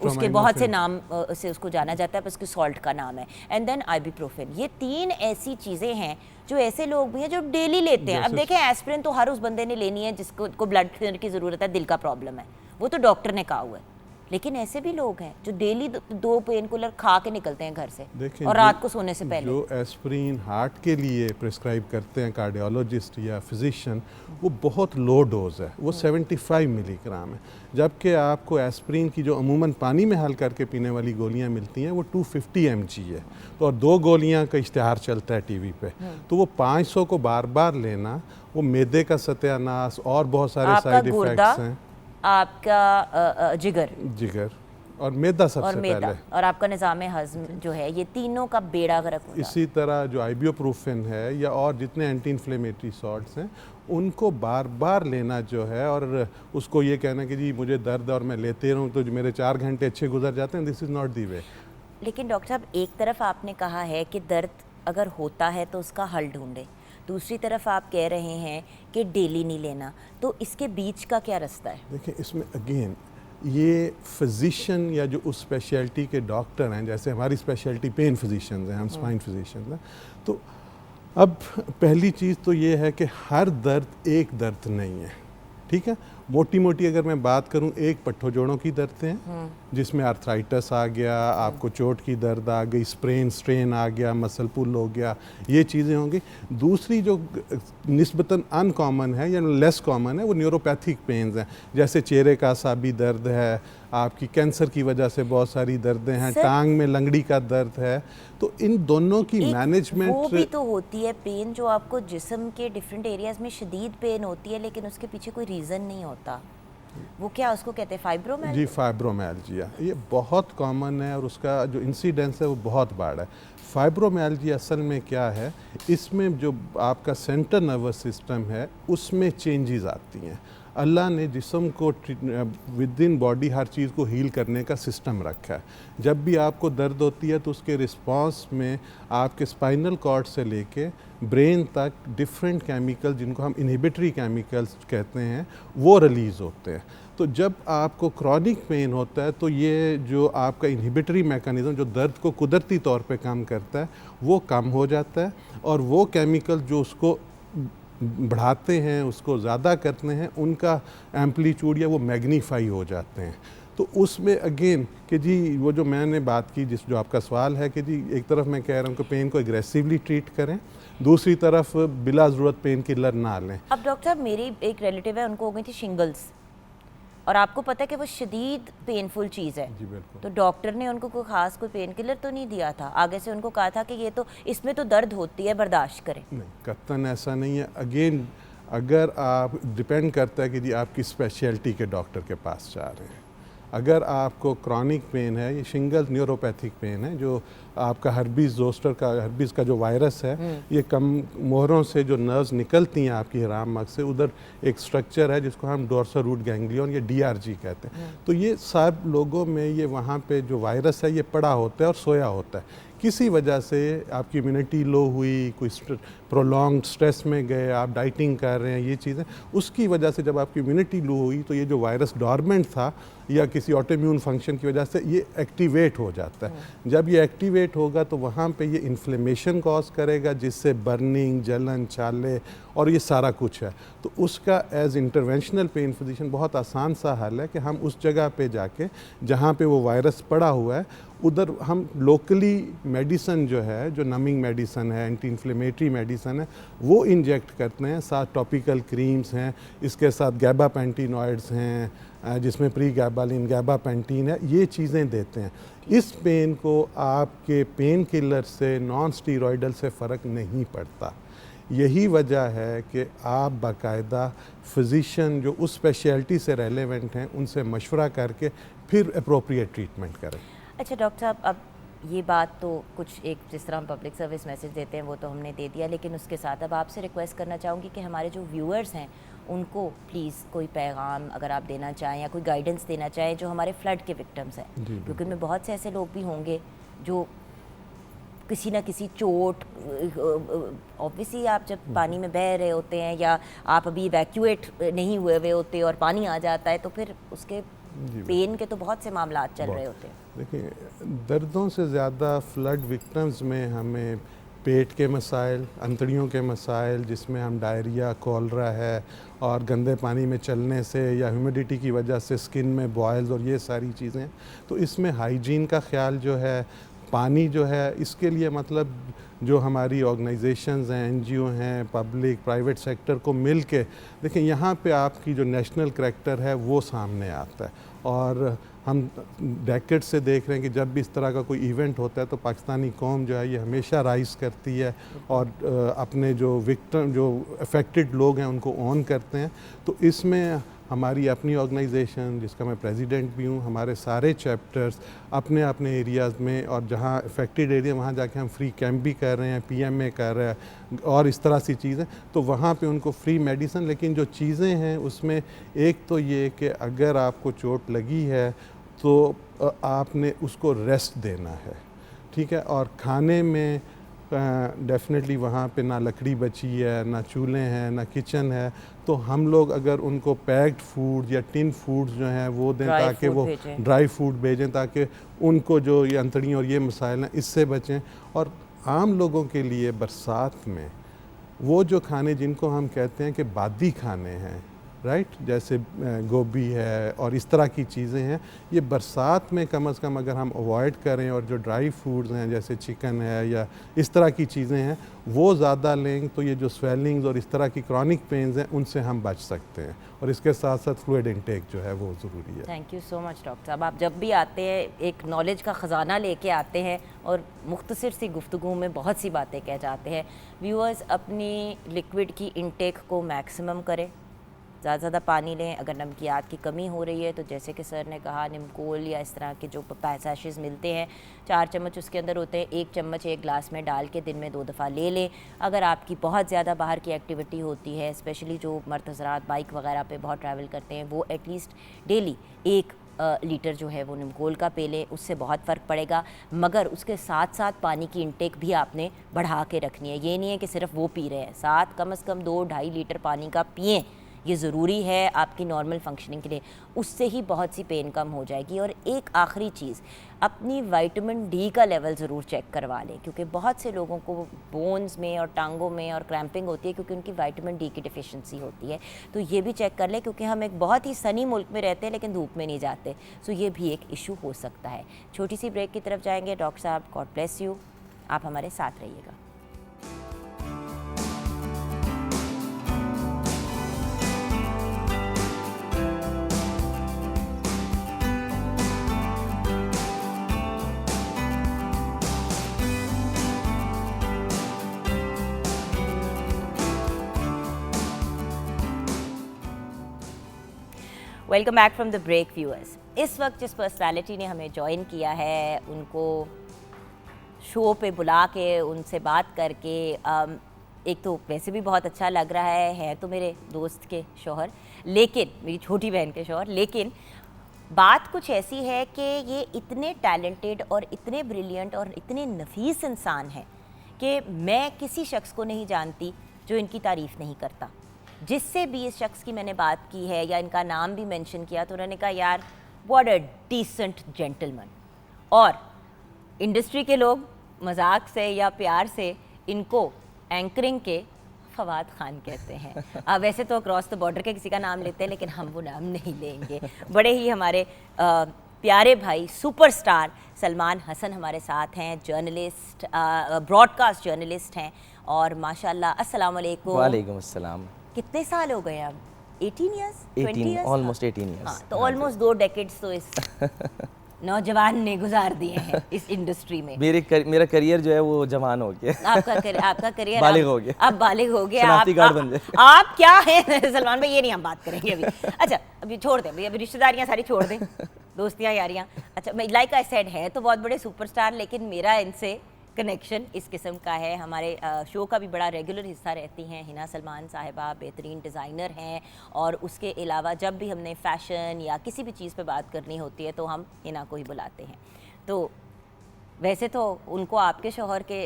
उसके बहुत से नाम से उसको जाना जाता है, पर उसके सॉल्ट का नाम है, एंड देन आइबुप्रोफेन। ये 3 ऐसी चीज़ें हैं जो ऐसे लोग भी हैं जो डेली लेते हैं। अब देखें, एस्प्रिन तो हर उस बंदे ने लेनी है जिसको ब्लड थिनर की ज़रूरत है, दिल का प्रॉब्लम है, वो तो डॉक्टर ने कहा हुआ है। लेकिन ऐसे भी लोग हैं जो डेली दो पेन किलर खा के निकलते हैं घर से देखें, और रात को सोने से पहले। जो एस्प्रिन हार्ट के लिए प्रिस्क्राइब करते हैं कार्डियोलॉजिस्ट या फिजिशियन, वो बहुत लो डोज है, वो 75 मिलीग्राम है, जबकि आपको एस्प्रिन की जो अमूमन पानी में हल करके पीने वाली गोलियां मिलती हैं वो 250 mg है। तो और 2 गोलियां का इश्तिहार चलता है टीवी पे, तो वो 500 को बार बार लेना, वो मैदे का सत्यानाश और बहुत सारे साइड इफेक्ट्स हैं। आपका जिगर और मैदा सबसे और मैदा पहले, और आपका निज़ाम हज़्म जो है, ये तीनों का बेड़ा गर्क होता है। इसी तरह जो आइबुप्रोफेन है या और जितने एंटी इन्फ्लेमेटरी सॉल्ट्स हैं उनको बार बार लेना जो है, और उसको ये कहना कि जी मुझे दर्द और मैं लेते रहूँ तो मेरे 4 घंटे अच्छे गुजर जाते हैं, दिस इज़ नॉट दी वे। लेकिन डॉक्टर साहब, एक तरफ आपने कहा है कि दर्द अगर होता है तो उसका हल ढूंढें, दूसरी तरफ आप कह रहे हैं कि डेली नहीं लेना, तो इसके बीच का क्या रास्ता है? देखिए, इसमें अगेन ये फिजिशियन या जो उस स्पेशलिटी के डॉक्टर हैं, जैसे हमारी स्पेशलिटी पेन फिजिशियंस हैं, हम स्पाइन फिजिशियंस हैं, तो अब पहली चीज़ तो ये है कि हर दर्द एक दर्द नहीं है, ठीक है। मोटी मोटी अगर मैं बात करूं, एक पट्ठों जोड़ों की दर्द हैं जिसमें आर्थराइटिस आ गया, आपको चोट की दर्द आ गई, स्ट्रेन आ गया, मसल पुल हो गया, ये चीज़ें होंगी। दूसरी जो निस्बतन अनकॉमन है या लेस कॉमन है वो न्यूरोपैथिक पेन्स हैं, जैसे चेहरे का असाबी दर्द है, आपकी कैंसर की वजह से बहुत सारी दर्दें हैं, टांग में लंगड़ी का दर्द है। तो इन दोनों की मैनेजमेंट वो भी तो होती है पेन जो आपको जिस्म के डिफरेंट एरियाज में शदीद पेन होती है, लेकिन उसके पीछे कोई रीज़न नहीं होता, वो क्या उसको कहते हैं, फाइब्रोमैल्जिया? जी, फाइब्रोमैल्जिया ये बहुत कॉमन है और उसका जो इंसिडेंस है वो बहुत बड़ा है। फाइब्रोमैल्जिया असल में क्या है, इसमें जो आपका सेंट्रल नर्वस सिस्टम है उसमें चेंजेस आती हैं। अल्लाह ने जिस्म को विद इन बॉडी हर चीज़ को हील करने का सिस्टम रखा है। जब भी आपको दर्द होती है तो उसके रिस्पांस में आपके स्पाइनल कॉर्ड से लेके ब्रेन तक डिफरेंट केमिकल, जिनको हम इनहिबिटरी केमिकल्स कहते हैं, वो रिलीज़ होते हैं। तो जब आपको क्रॉनिक पेन होता है तो ये जो आपका इनहिबिटरी मैकेनिज़्म जो दर्द को कुदरती तौर पे कम करता है वो कम हो जाता है, और वो केमिकल जो उसको बढ़ाते हैं, उसको ज़्यादा करते हैं, उनका एम्पलीट्यूड या वो मैग्नीफाई हो जाते हैं। तो उसमें अगेन कि जी वो जो मैंने बात की, जो आपका सवाल है कि जी एक तरफ मैं कह रहा हूँ कि पेन को एग्रेसिवली ट्रीट करें, दूसरी तरफ बिला ज़रूरत पेन किलर ना लें। अब डॉक्टर साहब, मेरी एक रिलेटिव है, उनको हो गई थी शिंगल्स, और आपको पता है कि वो शदीद पेनफुल चीज़ है। जी बिल्कुल। तो डॉक्टर ने उनको कोई ख़ास कोई पेन किलर तो नहीं दिया था, आगे से उनको कहा था कि ये तो इसमें तो दर्द होती है, बर्दाश्त करें। नहीं, कतन ऐसा नहीं है। अगेन अगर आप डिपेंड करता है कि जी आप किस स्पेशलिटी के डॉक्टर के पास जा रहे हैं। अगर आपको क्रॉनिक पेन है, ये शिंगल न्यूरोपैथिक पेन है, जो आपका हर्बीज जोस्टर का, हर्बीज का जो वायरस है, ये कम मोहरों से जो नर्व्स निकलती हैं आपकी हराम मग से, उधर एक स्ट्रक्चर है जिसको हम डोर्सल रूट गैंग्लियन या DRG कहते हैं। तो ये सब लोगों में ये वहाँ पे जो वायरस है ये पड़ा होता है और सोया होता है। किसी वजह से आपकी इम्यूनिटी लो हुई, कोई प्रोलॉन्ग स्ट्रेस में गए, आप डाइटिंग कर रहे हैं, ये चीज़ें, उसकी वजह से जब आपकी इम्यूनिटी लो हुई तो ये जो वायरस डॉर्मेंट था या किसी ऑटोइम्यून फंक्शन की वजह से ये एक्टिवेट हो जाता है। जब ये एक्टिवेट होगा तो वहाँ पे ये इन्फ्लेमेशन कॉज करेगा, जिससे बर्निंग, जलन, छाले और ये सारा कुछ है। तो उसका एज इंटरवेंशनल पेन फिजिशियन बहुत आसान सा हल है कि हम उस जगह पे जाके जहाँ पे वो वायरस पड़ा हुआ है, उधर हम लोकली मेडिसन जो है, जो नमिंग मेडिसन है, एंटी इन्फ्लेमेटरी मेडिसन है, वो इंजेक्ट करते हैं। साथ टॉपिकल क्रीम्स हैं, इसके साथ गैबापेंटिनॉइड्स हैं, जिसमें प्री गैबालिन, गैबापेंटीन है, ये चीज़ें देते हैं। इस पेन को आपके पेन किलर से, नॉन स्टीरॉयडल से फ़र्क नहीं पड़ता। यही वजह है कि आप बाकायदा फिजिशियन जो उस स्पेशलिटी से रेलेवेंट हैं उनसे मशवरा करके फिर अप्रोप्रिएट ट्रीटमेंट करें। अच्छा डॉक्टर साहब, अब ये बात तो कुछ एक जिस तरह हम पब्लिक सर्विस मैसेज देते हैं वो तो हमने दे दिया, लेकिन उसके साथ अब आपसे रिक्वेस्ट करना चाहूँगी कि हमारे जो व्यूअर्स हैं उनको प्लीज़ कोई पैगाम अगर आप देना चाहें या कोई गाइडेंस देना चाहें जो हमारे फ्लड के विक्टिम्स हैं, क्योंकि उनमें बहुत से ऐसे लोग भी होंगे जो किसी ना किसी चोट, ऑब्वियसली आप जब पानी में बह रहे होते हैं या आप अभी इवैक्यूएट नहीं हुए हुए होते और पानी आ जाता है, तो फिर उसके पेन के तो बहुत से मामला चल रहे होते हैं। देखिए, दर्दों से ज़्यादा फ्लड विक्टिम्स में हमें पेट के मसाइल, अंतड़ियों के मसाइल, जिसमें हम डायरिया, कॉलरा है और गंदे पानी में चलने से या ह्यूमिडिटी की वजह से स्किन में बॉयल्स और ये सारी चीज़ें। तो इसमें हाइजीन का ख्याल जो है, पानी जो है, इसके लिए मतलब जो हमारी ऑर्गेनाइजेशंस हैं, एनजीओ हैं, पब्लिक प्राइवेट सेक्टर को मिल के देखें, यहाँ पे आपकी जो नेशनल करैक्टर है वो सामने आता है। और हम डेकेड से देख रहे हैं कि जब भी इस तरह का कोई इवेंट होता है तो पाकिस्तानी कौम जो है ये हमेशा राइज़ करती है और अपने जो विक्टिम, जो अफेक्टेड लोग हैं उनको ऑन करते हैं। तो इसमें हमारी अपनी ऑर्गेनाइजेशन, जिसका मैं प्रेसिडेंट भी हूँ, हमारे सारे चैप्टर्स अपने अपने एरियाज़ में और जहाँ अफेक्टेड एरिया वहाँ जाके हम फ्री कैंप भी कर रहे हैं, PMA कर रहे हैं और इस तरह सी चीज़ें। तो वहाँ पे उनको फ्री मेडिसिन, लेकिन जो चीज़ें हैं उसमें एक तो ये कि अगर आपको चोट लगी है तो आपने उसको रेस्ट देना है, ठीक है। और खाने में डेफिनेटली वहाँ पे ना लकड़ी बची है, ना चूल्हे हैं, ना किचन है। तो हम लोग अगर उनको पैक्ड फूड या टिन फूड्स जो हैं वो दें, ताकि वो ड्राई फूड भेजें, ताकि उनको जो ये अंतड़ियाँ और ये मसाइल हैं इससे बचें। और आम लोगों के लिए बरसात में वो जो खाने जिनको हम कहते हैं कि बादी खाने हैं, राइट, जैसे गोभी है और इस तरह की चीज़ें हैं, ये बरसात में कम से कम अगर हम अवॉइड करें और जो ड्राई फूड्स हैं जैसे चिकन है या इस तरह की चीज़ें हैं वो ज़्यादा लें, तो ये जो स्वेलिंग्स और इस तरह की क्रॉनिक पेन्स हैं उनसे हम बच सकते हैं। और इसके साथ साथ फ्लूइड इनटेक जो है वो ज़रूरी है। Thank you so much doctor साहब। आप जब भी आते हैं एक नॉलेज का ख़जाना लेके आते हैं और मुख्तसर सी गुफ्तगू में बहुत सी बातें कह जाते हैं। व्यूअर्स, अपनी लिक्विड की इनटेक को मैक्सिमम करें, ज़्यादा से ज़्यादा पानी लें। अगर नमकियात की कमी हो रही है तो जैसे कि सर ने कहा, निमकोल या इस तरह के जो पैसेशेस मिलते हैं 4 चम्मच उसके अंदर होते हैं, 1 चम्मच एक गिलास में डाल के दिन में 2 दफ़ा ले लें। अगर आपकी बहुत ज़्यादा बाहर की एक्टिविटी होती है, स्पेशली जो मर्द हज़रात बाइक वगैरह पे बहुत ट्रैवल करते हैं, वो एटलीस्ट डेली 1 लीटर जो है वो निमकोल का पी लें, उससे बहुत फ़र्क पड़ेगा। मगर उसके साथ साथ पानी की इंटेक भी आपने बढ़ा के रखनी है। ये नहीं है कि सिर्फ वो पी रहे हैं, साथ कम से कम 2-2.5 लीटर पानी का पिएँ। ये ज़रूरी है आपकी नॉर्मल फंक्शनिंग के लिए, उससे ही बहुत सी पेन कम हो जाएगी। और एक आखिरी चीज़, अपनी विटामिन डी का लेवल ज़रूर चेक करवा लें, क्योंकि बहुत से लोगों को बोन्स में और टांगों में और क्रैम्पिंग होती है क्योंकि उनकी विटामिन डी की डिफिशिएंसी होती है। तो ये भी चेक कर लें, क्योंकि हम एक बहुत ही सनी मुल्क में रहते हैं लेकिन धूप में नहीं जाते, सो ये भी एक इशू हो सकता है। छोटी सी ब्रेक की तरफ जाएंगे। डॉक्टर साहब, गॉड ब्लेस यू, आप हमारे साथ रहिएगा। Welcome back from the break viewers. इस वक्त जिस पर्सनालिटी ने हमें ज्वाइन किया है, उनको शो पे बुला के उनसे बात करके एक तो वैसे भी बहुत अच्छा लग रहा है तो मेरे दोस्त के शौहर, लेकिन मेरी छोटी बहन के शौहर, लेकिन बात कुछ ऐसी है कि ये इतने टैलेंटेड और इतने ब्रिलियंट और इतने नफीस इंसान हैं कि मैं किसी शख्स को नहीं जानती जो इनकी तारीफ़ नहीं करता। जिससे भी इस शख्स की मैंने बात की है या इनका नाम भी मेंशन किया तो उन्होंने कहा, यार व्हाट अ डिसेंट जेंटलमैन। और इंडस्ट्री के लोग मजाक से या प्यार से इनको एंकरिंग के फवाद खान कहते हैं। वैसे तो क्रॉस द बॉर्डर के किसी का नाम लेते हैं, लेकिन हम वो नाम नहीं लेंगे। बड़े ही हमारे प्यारे भाई सुपरस्टार सलमान हसन हमारे साथ हैं, जर्नलिस्ट, ब्रॉडकास्ट जर्नलिस्ट हैं और माशाल्लाह। अस्सलाम वालेकुम। वालेकुम अस्सलाम। कितने साल हो गए अब? 18 ईयर्स, 20 ईयर्स, ऑलमोस्ट 18 ईयर्स। हाँ, तो ऑलमोस्ट 2 डेकेड्स तो इस नौजवान ने गुजार दिए हैं इस इंडस्ट्री में। मेरा करियर जो है वो जवान हो गया। आपका करियर बालिग हो गया। अब बालिग हो गया। आप क्या हैं सलमान भाई, ये नहीं हम बात करेंगे अभी। अच्छा, अभी छोड़ दें, अभी रिश्तेदारियां सारी छोड़ दें, दोस्तियां यारियां। अच्छा, मैं लाइक आई सेड है तो बहुत बड़े सुपरस्टार, लेकिन मेरा इनसे कनेक्शन इस किस्म का है। हमारे शो का भी बड़ा रेगुलर हिस्सा रहती हैं हिना सलमान साहिबा, बेहतरीन डिज़ाइनर हैं। और उसके अलावा जब भी हमने फ़ैशन या किसी भी चीज़ पे बात करनी होती है तो हम हिना को ही बुलाते हैं। तो वैसे तो उनको आपके शौहर के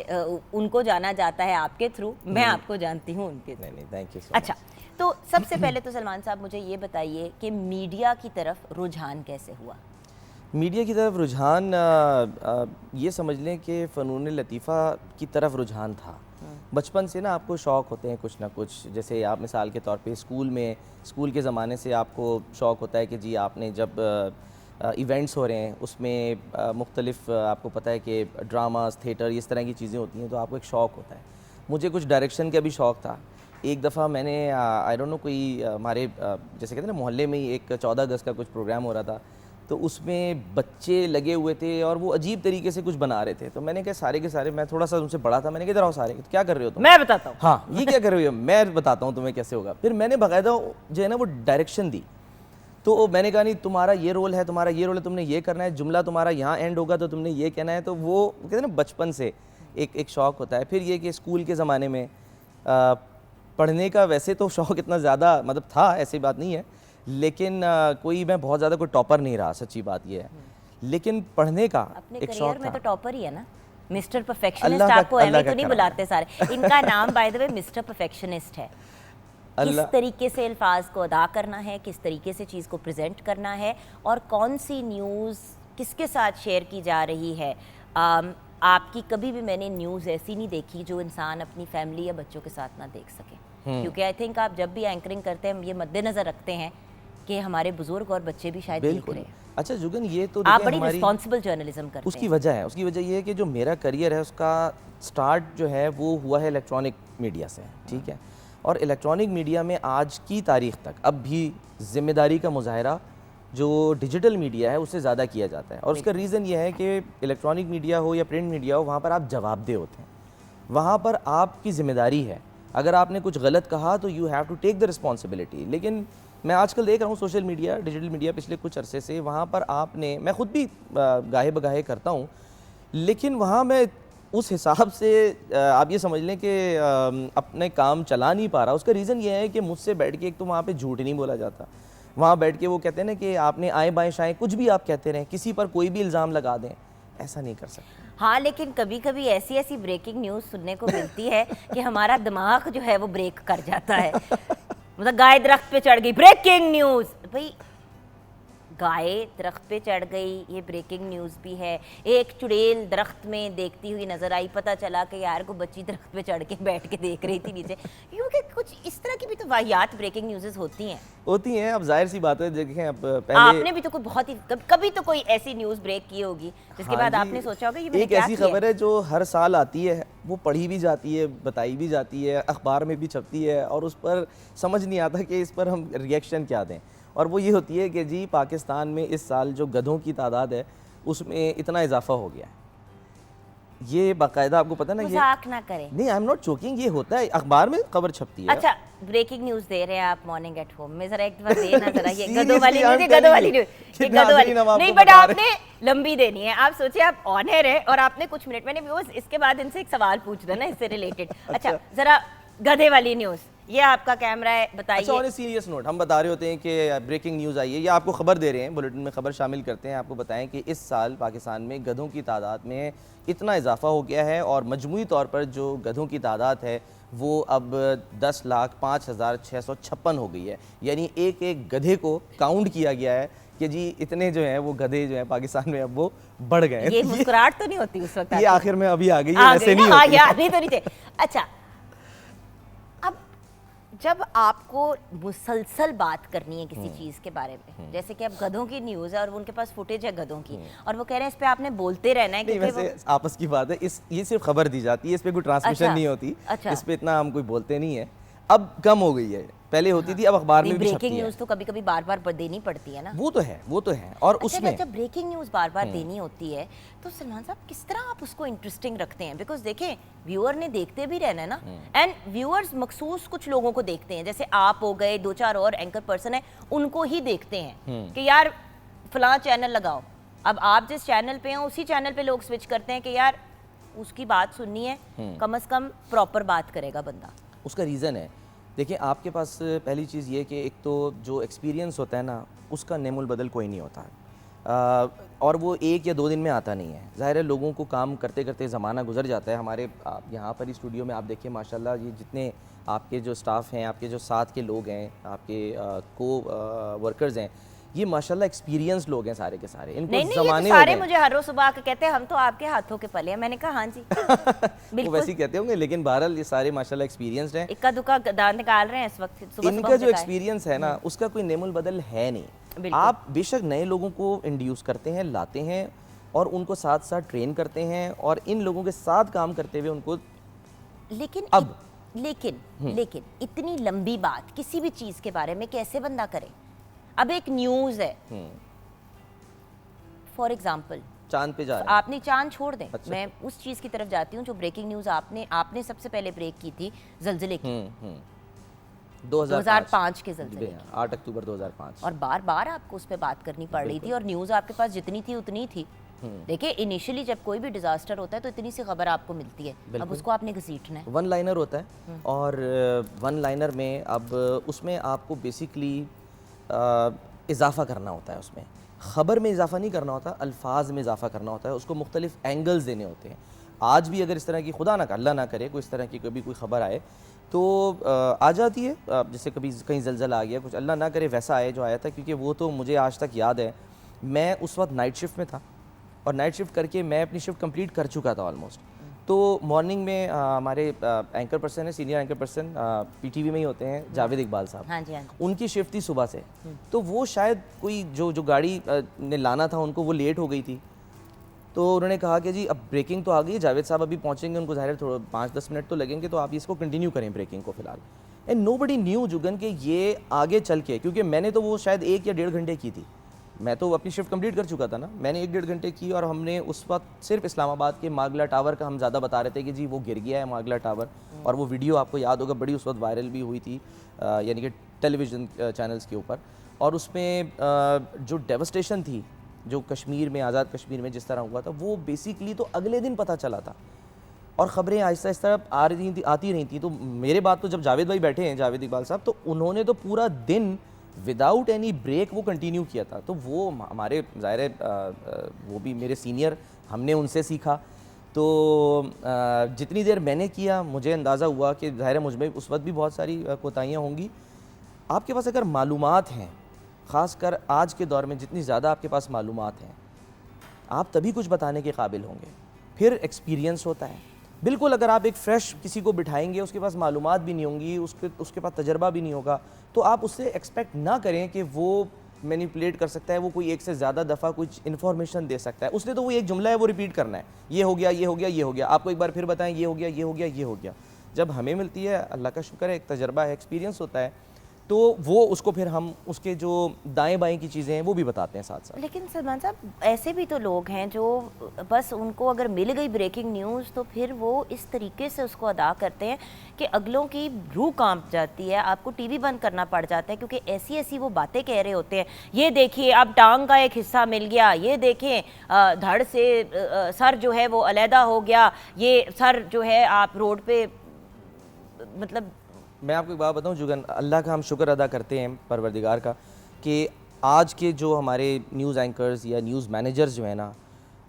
उनको जाना जाता है आपके थ्रू, मैं आपको जानती हूँ उनके थ्रू। नहीं, थैंक यू सो अच्छा, तो सबसे पहले तो सलमान साहब मुझे ये बताइए कि मीडिया की तरफ रुझान कैसे हुआ? मीडिया की तरफ रुझान ये समझ लें कि फ़नून लतीफ़ा की तरफ रुझान था। बचपन से ना आपको शौक़ होते हैं कुछ ना कुछ, जैसे आप मिसाल के तौर पे स्कूल के ज़माने से आपको शौक़ होता है कि जी आपने जब इवेंट्स हो रहे हैं उसमें मुख्तलिफ़ आपको पता है कि ड्रामास, थिएटर, इस तरह की चीज़ें होती हैं, तो आपको एक शौक़ होता है। मुझे कुछ डायरेक्शन का भी शौक़ था। एक दफ़ा मैंने आई डोंट नो कोई हमारे जैसे कहते हैं ना मोहल्ले में ही एक 14 अगस्त का कुछ प्रोग्राम हो रहा था, तो उसमें बच्चे लगे हुए थे और वो अजीब तरीके से कुछ बना रहे थे। तो मैंने कहा सारे के सारे, मैं थोड़ा सा उनसे बड़ा था, मैंने कहा इधर आओ सारे, तो क्या कर रहे हो तुम? मैं बताता हूँ। हाँ, ये क्या कर रहे हो? मैं बताता हूँ तुम्हें कैसे होगा। फिर मैंने बाकायदा जो है ना वो डायरेक्शन दी। तो मैंने कहा नहीं तुम्हारा ये रोल है, तुम्हारा ये रोल है, तुमने ये करना है, जुमला तुम्हारा यहाँ एंड होगा तो तुमने ये कहना है। तो वो कहते हैं ना बचपन से एक शौक़ होता है। फिर ये कि स्कूल के ज़माने में पढ़ने का वैसे तो शौक़ इतना ज़्यादा मतलब था, ऐसी बात नहीं है, लेकिन कोई मैं बहुत ज़्यादा कोई टॉपर नहीं रहा, सच्ची बात ये है। लेकिन पढ़ने का अपने एक करियर शौक़ में था। तो टॉपर ही है ना, मिस्टर परफेक्शनिस्ट। अल्लाह का- आपको एवं अल्लाह तो का नहीं करम बुलाते सारे, इनका नाम by the way mister perfectionist है। किस अल्लाह तरीके से अल्फाज को अदा करना है, किस तरीके से चीज़ को प्रेजेंट करना है, और कौन सी न्यूज़ किसके साथ शेयर की जा रही है। आपकी कभी भी मैंने न्यूज़ ऐसी नहीं देखी जो इंसान अपनी फैमिली या बच्चों के साथ ना देख सके, क्योंकि आई थिंक आप जब भी एंकरिंग करते हैं ये मद्देनज़र रखते हैं कि हमारे बुजुर्ग और बच्चे भी शायद देख बिल्कुल। रहे हैं। अच्छा जुगन, ये तो आप देखिए बड़ी हमारी रिस्पॉन्सिबल जर्नलिज्म करते उसकी हैं। वजह है, उसकी वजह ये है कि जो मेरा करियर है उसका स्टार्ट जो है वो हुआ है इलेक्ट्रॉनिक मीडिया से, ठीक है। और इलेक्ट्रॉनिक मीडिया में आज की तारीख़ तक अब भी ज़िम्मेदारी का मुज़ाहरा जो डिजिटल मीडिया है उससे ज़्यादा किया जाता है। और उसका रीज़न ये है कि इलेक्ट्रॉनिक मीडिया हो या प्रिंट मीडिया हो, वहाँ पर आप जवाबदेह होते हैं, वहाँ पर आपकी ज़िम्मेदारी है। अगर आपने कुछ गलत कहा तो you have to take the responsibility. लेकिन मैं आजकल देख रहा हूँ सोशल मीडिया, डिजिटल मीडिया पिछले कुछ अरसे से, वहाँ पर आपने, मैं ख़ुद भी गाहे बगाहे करता हूँ, लेकिन वहाँ मैं उस हिसाब से आप ये समझ लें कि अपने काम चला नहीं पा रहा। उसका रीज़न ये है कि मुझसे बैठ के, एक तो वहाँ पे झूठ नहीं बोला जाता, वहाँ बैठ के वो कहते हैं ना कि आपने आएँ बाएँ शाएँ कुछ भी आप कहते रहें, किसी पर कोई भी इल्ज़ाम लगा दें, ऐसा नहीं कर सकते। हाँ, लेकिन कभी कभी ऐसी ऐसी ब्रेकिंग न्यूज़ सुनने को मिलती है कि हमारा दिमाग जो है वो ब्रेक कर जाता है। मतलब गाय दरख्त पे चढ़ गई, ब्रेकिंग न्यूज़। भाई गाय दरख्त पे चढ़ गई, ये ब्रेकिंग न्यूज़ भी है। एक चुड़ैल दरख्त में देखती हुई नजर आई, पता चला कि यार को बच्ची दरख्त पे चढ़ के बैठ के देख रही थी नीचे। क्योंकि कुछ इस तरह की भी तो वाहियात ब्रेकिंग न्यूज़ होती हैं। अब जाहिर सी बात है, देखें अब पहले आपने भी तो कोई बहुत ही कभी तो कोई ऐसी न्यूज़ ब्रेक की होगी जिसके हाँ बाद जी, आपने सोचा होगा ये मैंने एक क्या ऐसी किया खबर है जो हर साल आती है, वो पढ़ी भी जाती है, बताई भी जाती है, अखबार में भी छपती है, और उस पर समझ नहीं आता कि इस पर हम रिएक्शन क्या दें। और वो ये होती है कि जी पाकिस्तान में इस साल जो गधों की तादाद है उसमें इतना इजाफा हो गया है। ये बाकायदा आपको पता ना, ये मजाक ना करें। नहीं, आई एम नॉट जोकिंग, ये होता है, अखबार में खबर छपती है। अच्छा, ब्रेकिंग न्यूज़ दे रहे हैं आप मॉर्निंग एट होम में, जरा एक दफा देना जरा। ये Seriously, गधों वाली I'm न्यूज़, telling गधों वाली you, न्यूज़, ये कितना गधों वाली हसीन हम आपको नहीं, बट बता रहे आपने लंबी देनी है। आप सोचिए आप ऑन एयर है और आपने कुछ मिनट, मैंने व्यूअर्स इसके बाद इनसे एक सवाल पूछ देना इससे रिलेटेड। अच्छा जरा गधे वाली न्यूज़, ये आपका कैमरा है, अच्छा, बताइए। ऑन ए सीरियस नोट, हम बता रहे होते हैं कि ब्रेकिंग न्यूज़ आई है, या आपको खबर दे रहे हैं, बुलेटिन में खबर शामिल करते हैं, आपको बताएं कि इस साल पाकिस्तान में गधों की तादाद में इतना इजाफा हो गया है, और मजमूई तौर पर जो गधों की तादाद है वो अब 10,05,656 हो गई है। यानी एक एक गधे को काउंट किया गया है कि जी इतने जो हैं वो गधे जो हैं पाकिस्तान में अब वो बढ़ गए हैं। ये मुस्कुराहट तो नहीं होती उस वक्त? ये आखिर में अभी आ गई है, आ वैसे गई नहीं ना? हाँ होती। यार, नहीं तो नहीं थे। अच्छा, अब जब आपको मुसलसल बात करनी है किसी चीज़ के बारे में, जैसे कि अब गधों की न्यूज़ है और उनके पास फुटेज है गधों की, और वो कह रहे हैं इस पे आपने बोलते रहना है, नहीं, क्योंकि वैसे आपस की बात है, ये सिर्फ खबर दी जाती है, इस पे कोई ट्रांसमिशन अच्छा, नहीं होती। अच्छा। इस पे इतना हम कोई बोलते नहीं है, अब कम हो गई है, पहले होती थी, अब अखबार में भी छपती ब्रेकिंग है। न्यूज़ तो कभी कभी बार बार देनी पड़ती है ना। वो तो है, वो तो है। और अच्छा, उसमें जब ब्रेकिंग न्यूज़ बार बार देनी होती है तो सलमान साहब किस तरह आप उसको इंटरेस्टिंग रखते हैं? बिकॉज देखें, व्यूअर ने देखते भी रहना है ना, एंड व्यूअर्स मखसूस कुछ लोगों को देखते हैं, जैसे आप हो गए, दो चार और एंकर पर्सन है, उनको ही देखते हैं कि यार फलां चैनल लगाओ। अब आप जिस चैनल पे हैं उसी चैनल पे लोग स्विच करते हैं कि यार उसकी बात सुननी है, कम से कम प्रॉपर बात करेगा बंदा। उसका रीज़न है, देखिए आपके पास पहली चीज़ ये कि एक तो जो एक्सपीरियंस होता है ना, उसका नेमुल बदल कोई नहीं होता है, और वो एक या दो दिन में आता नहीं है। ज़ाहिर है लोगों को काम करते करते ज़माना गुजर जाता है। हमारे यहाँ पर ही स्टूडियो में आप देखिए माशाल्लाह, ये जितने आपके जो स्टाफ हैं, आपके जो साथ के लोग हैं, आपके को वर्कर्स हैं, ये माशाल्लाह एक्सपीरियंस लोग हैं सारे के सारे, इनको नहीं नहीं, ये ज़माने तो हो सारे गए। मुझे हर रोज सुबह आके कहते हैं हम तो आपके हाथों के पले हैं। मैंने कहा हाँ जी वो बिल्कुल। वैसे ही कहते होंगे, लेकिन बहरहाल ये सारे माशाल्लाह एक्सपीरियंस्ड हैं। इक्का दुक्का दांत निकाल रहे हैं इस वक्त, सुबह इनका सुबह जो मुझे कहा है। एक्सपीरियंस है ना, उसका कोई नेमुल बदल है नहीं। बिल्कुल। आप बेशक नए लोगों को इंड्यूस करते हैं, लाते हैं और उनको साथ साथ ट्रेन करते हैं और इन लोगों के साथ काम करते हुए उनको लेकिन अब- लेकिन इतनी लंबी बात किसी भी चीज के बारे में कैसे बंदा करे? अब एक न्यूज है, फॉर एग्जाम्पल चांद पे जा रहे हैं। आपने चांद छोड़ दें, अच्छा। मैं उस चीज की तरफ जाती हूँ जो ब्रेकिंग न्यूज आपने सबसे पहले ब्रेक की थी, जलजिले की, 2005 के ज़लज़ले की। 8 अक्टूबर 2005। और बार बार आपको उस पर बात करनी पड़ रही थी और न्यूज़ आपके पास जितनी थी उतनी थी। देखिए इनिशियली जब कोई भी डिजास्टर होता है तो इतनी सी खबर आपको मिलती है, अब उसको आपने घसीटना है। वन लाइनर होता है और वन लाइनर में अब उसमें आपको बेसिकली इजाफा करना होता है। उसमें ख़बर में इजाफा नहीं करना होता, अल्फाज में इजाफा करना होता है, उसको मुख्तलिफ एंगल्स देने होते हैं। आज भी अगर इस तरह की, खुदा ना कर, अल्लाह ना करे, कोई इस तरह की कभी कोई ख़बर आए तो आ जाती है, जैसे कभी कहीं ज़लज़ला आ गया, कुछ अल्लाह ना करे वैसा आए जो आया था, क्योंकि वो तो मुझे आज तक याद है। मैं उस वक्त नाइट शिफ्ट में था और नाइट शिफ्ट करके मैं अपनी शिफ्ट कंप्लीट कर चुका था ऑलमोस्ट। तो मॉर्निंग में हमारे एंकर पर्सन है, सीनियर एंकर पर्सन पीटीवी में ही होते हैं, जावेद इकबाल साहब। हाँ जी हाँ जी। उनकी शिफ्ट थी सुबह से, तो वो शायद कोई जो गाड़ी ने लाना था उनको, वो लेट हो गई थी। तो उन्होंने कहा कि जी अब ब्रेकिंग तो आ गई है, जावेद साहब अभी पहुंचेंगे, उनको ज़ाहिर थोड़ा 5-10 मिनट तो लगेंगे, तो आप इसको कंटिन्यू करें ब्रेकिंग को फ़िलहाल। एंड नोबडी न्यू जुगन कि ये आगे चल के, क्योंकि मैंने तो वो शायद 1 या 1.5 घंटे की थी, मैं तो अपनी शिफ्ट कंप्लीट कर चुका था ना, मैंने 1-1.5 घंटे की और हमने उस वक्त सिर्फ इस्लामाबाद के मागला टावर का हम ज़्यादा बता रहे थे कि जी वो गिर गया है मागला टावर। और वो वीडियो आपको याद होगा, बड़ी उस वक्त वायरल भी हुई थी, यानी कि टेलीविज़न चैनल्स के ऊपर। और उसमें जो डेवस्टेशन थी, जो कश्मीर में, आज़ाद कश्मीर में जिस तरह हुआ था, वो बेसिकली तो अगले दिन पता चला था और ख़बरें आहिस्ता आहिस्ता आ रही थी, आती रही थी। तो मेरे बाद तो जब जावेद भाई बैठे हैं, जावेद इकबाल साहब, तो उन्होंने तो पूरा दिन विदाउट एनी ब्रेक वो कंटिन्यू किया था। तो वो हमारे ज़ाहिर है वो भी मेरे सीनियर, हमने उनसे सीखा। तो जितनी देर मैंने किया मुझे अंदाज़ा हुआ कि ज़ाहिर है मुझमें उस वक्त भी बहुत सारी कोताहियाँ होंगी। आपके पास अगर मालूमात हैं, ख़ासकर आज के दौर में जितनी ज़्यादा आपके पास मालूमात हैं, आप तभी कुछ बताने के काबिल होंगे। फिर एक्सपीरियंस होता है। बिल्कुल अगर आप एक फ़्रेश किसी को बिठाएंगे, उसके पास मालूमात भी नहीं होंगी, उसके पास तजर्बा भी नहीं होगा, तो आप उससे एक्सपेक्ट ना करें कि वो मैनिपुलेट कर सकता है, वो कोई एक से ज़्यादा दफ़ा कुछ इन्फॉर्मेशन दे सकता है। उसने तो वो एक जुमला है, वो रिपीट करना है, ये हो गया, ये हो गया, ये हो गया, आपको एक बार फिर बताएं, ये हो गया, ये हो गया, ये हो गया। जब हमें मिलती है, अल्लाह का शुक्र है, एक तजर्बा है, एक्सपीरियंस होता है, तो वो उसको फिर हम उसके जो दाएं बाएं की चीज़ें हैं वो भी बताते हैं साथ साथ। लेकिन सलमान साहब ऐसे भी तो लोग हैं जो बस उनको अगर मिल गई ब्रेकिंग न्यूज़ तो फिर वो इस तरीके से उसको अदा करते हैं कि अगलों की रूह कांप जाती है, आपको टीवी बंद करना पड़ जाता है, क्योंकि ऐसी ऐसी वो बातें कह रहे होते हैं। ये देखिए अब टांग का एक हिस्सा मिल गया, ये देखें धड़ से सर जो है वो अलहदा हो गया, ये सर जो है आप रोड पे, मतलब मैं आपको एक बात बताऊं जुगन, अल्लाह का हम शुक्र अदा करते हैं परवरदिगार का कि आज के जो हमारे न्यूज़ एंकर्स या न्यूज़ मैनेजर्स जो है ना,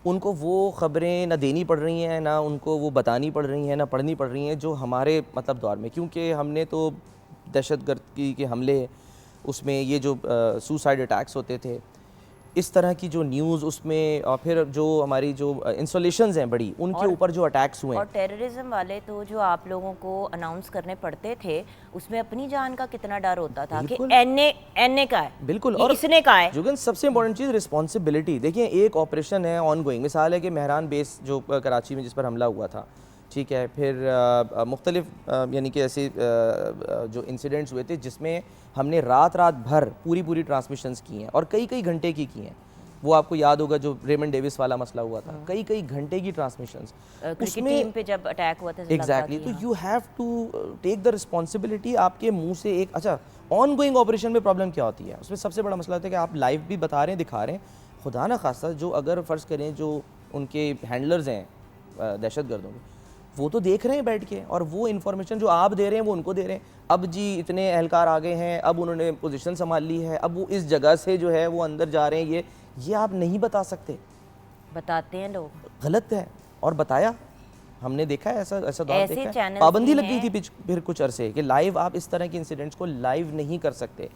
उनको वो ख़बरें ना देनी पड़ रही हैं, ना उनको वो बतानी पड़ रही हैं, ना पढ़नी पड़ रही हैं जो हमारे मतलब दौर में। क्योंकि हमने तो दहशतगर्दी के हमले, उसमें ये जो सुसाइड अटैक्स होते थे, इस तरह की जो न्यूज़ उसमें, और फिर जो हमारी जो इंस्टॉलेशंस हैं बड़ी, उनके ऊपर जो अटैक्स हुए और टेररिज्म वाले तो जो आप लोगों को अनाउंस करने पड़ते थे, उसमें अपनी जान का कितना डर होता था कि एनए का है, बिल्कुल, ये और इसने का है। जुगन सबसे इंपॉर्टेंट चीज़ रिस्पॉन्सिबिलिटी। देखिए एक ऑपरेशन है ऑन गोइंग, मिसाल है कि मेहरान बेस जो कराची में जिस पर हमला हुआ था, ठीक है, फिर मुख्तलिफ यानी कि ऐसे जो इंसिडेंट्स हुए थे जिसमें हमने रात भर पूरी ट्रांसमिशंस की हैं और कई घंटे की हैं। वो आपको याद होगा जो रेमंड डेविस वाला मसला हुआ था, कई घंटे की ट्रांसमिशंस क्रिकेट टीम पे जब अटैक हुआ था। एग्जैक्टली। तो you have to take the responsibility. आपके मुंह से एक, अच्छा ऑन गोइंग ऑपरेशन में प्रॉब्लम क्या होती है, उसमें सबसे बड़ा मसला होता है कि आप लाइव भी बता रहे हैं, दिखा रहे हैं, खुदा ना खासा जो अगर फ़र्ज़ करें जो उनके हैंडलर्स हैं दहशतगर्दों के, वो तो देख रहे हैं बैठ के, और वो इन्फॉर्मेशन जो आप दे रहे हैं वो उनको दे रहे हैं। अब जी इतने एहलकार आ गए हैं, अब उन्होंने पोजीशन संभाल ली है, अब वो इस जगह से जो है वो अंदर जा रहे हैं, ये आप नहीं बता सकते। बताते हैं लोग, गलत है। और बताया, हमने देखा है ऐसा दौर ऐसे देखा है। चैनल्स पाबंदी भी लग गई हैं। थी फिर कुछ अरसे कि लाइव आप इस तरह के इंसिडेंट्स को लाइव नहीं कर सकते।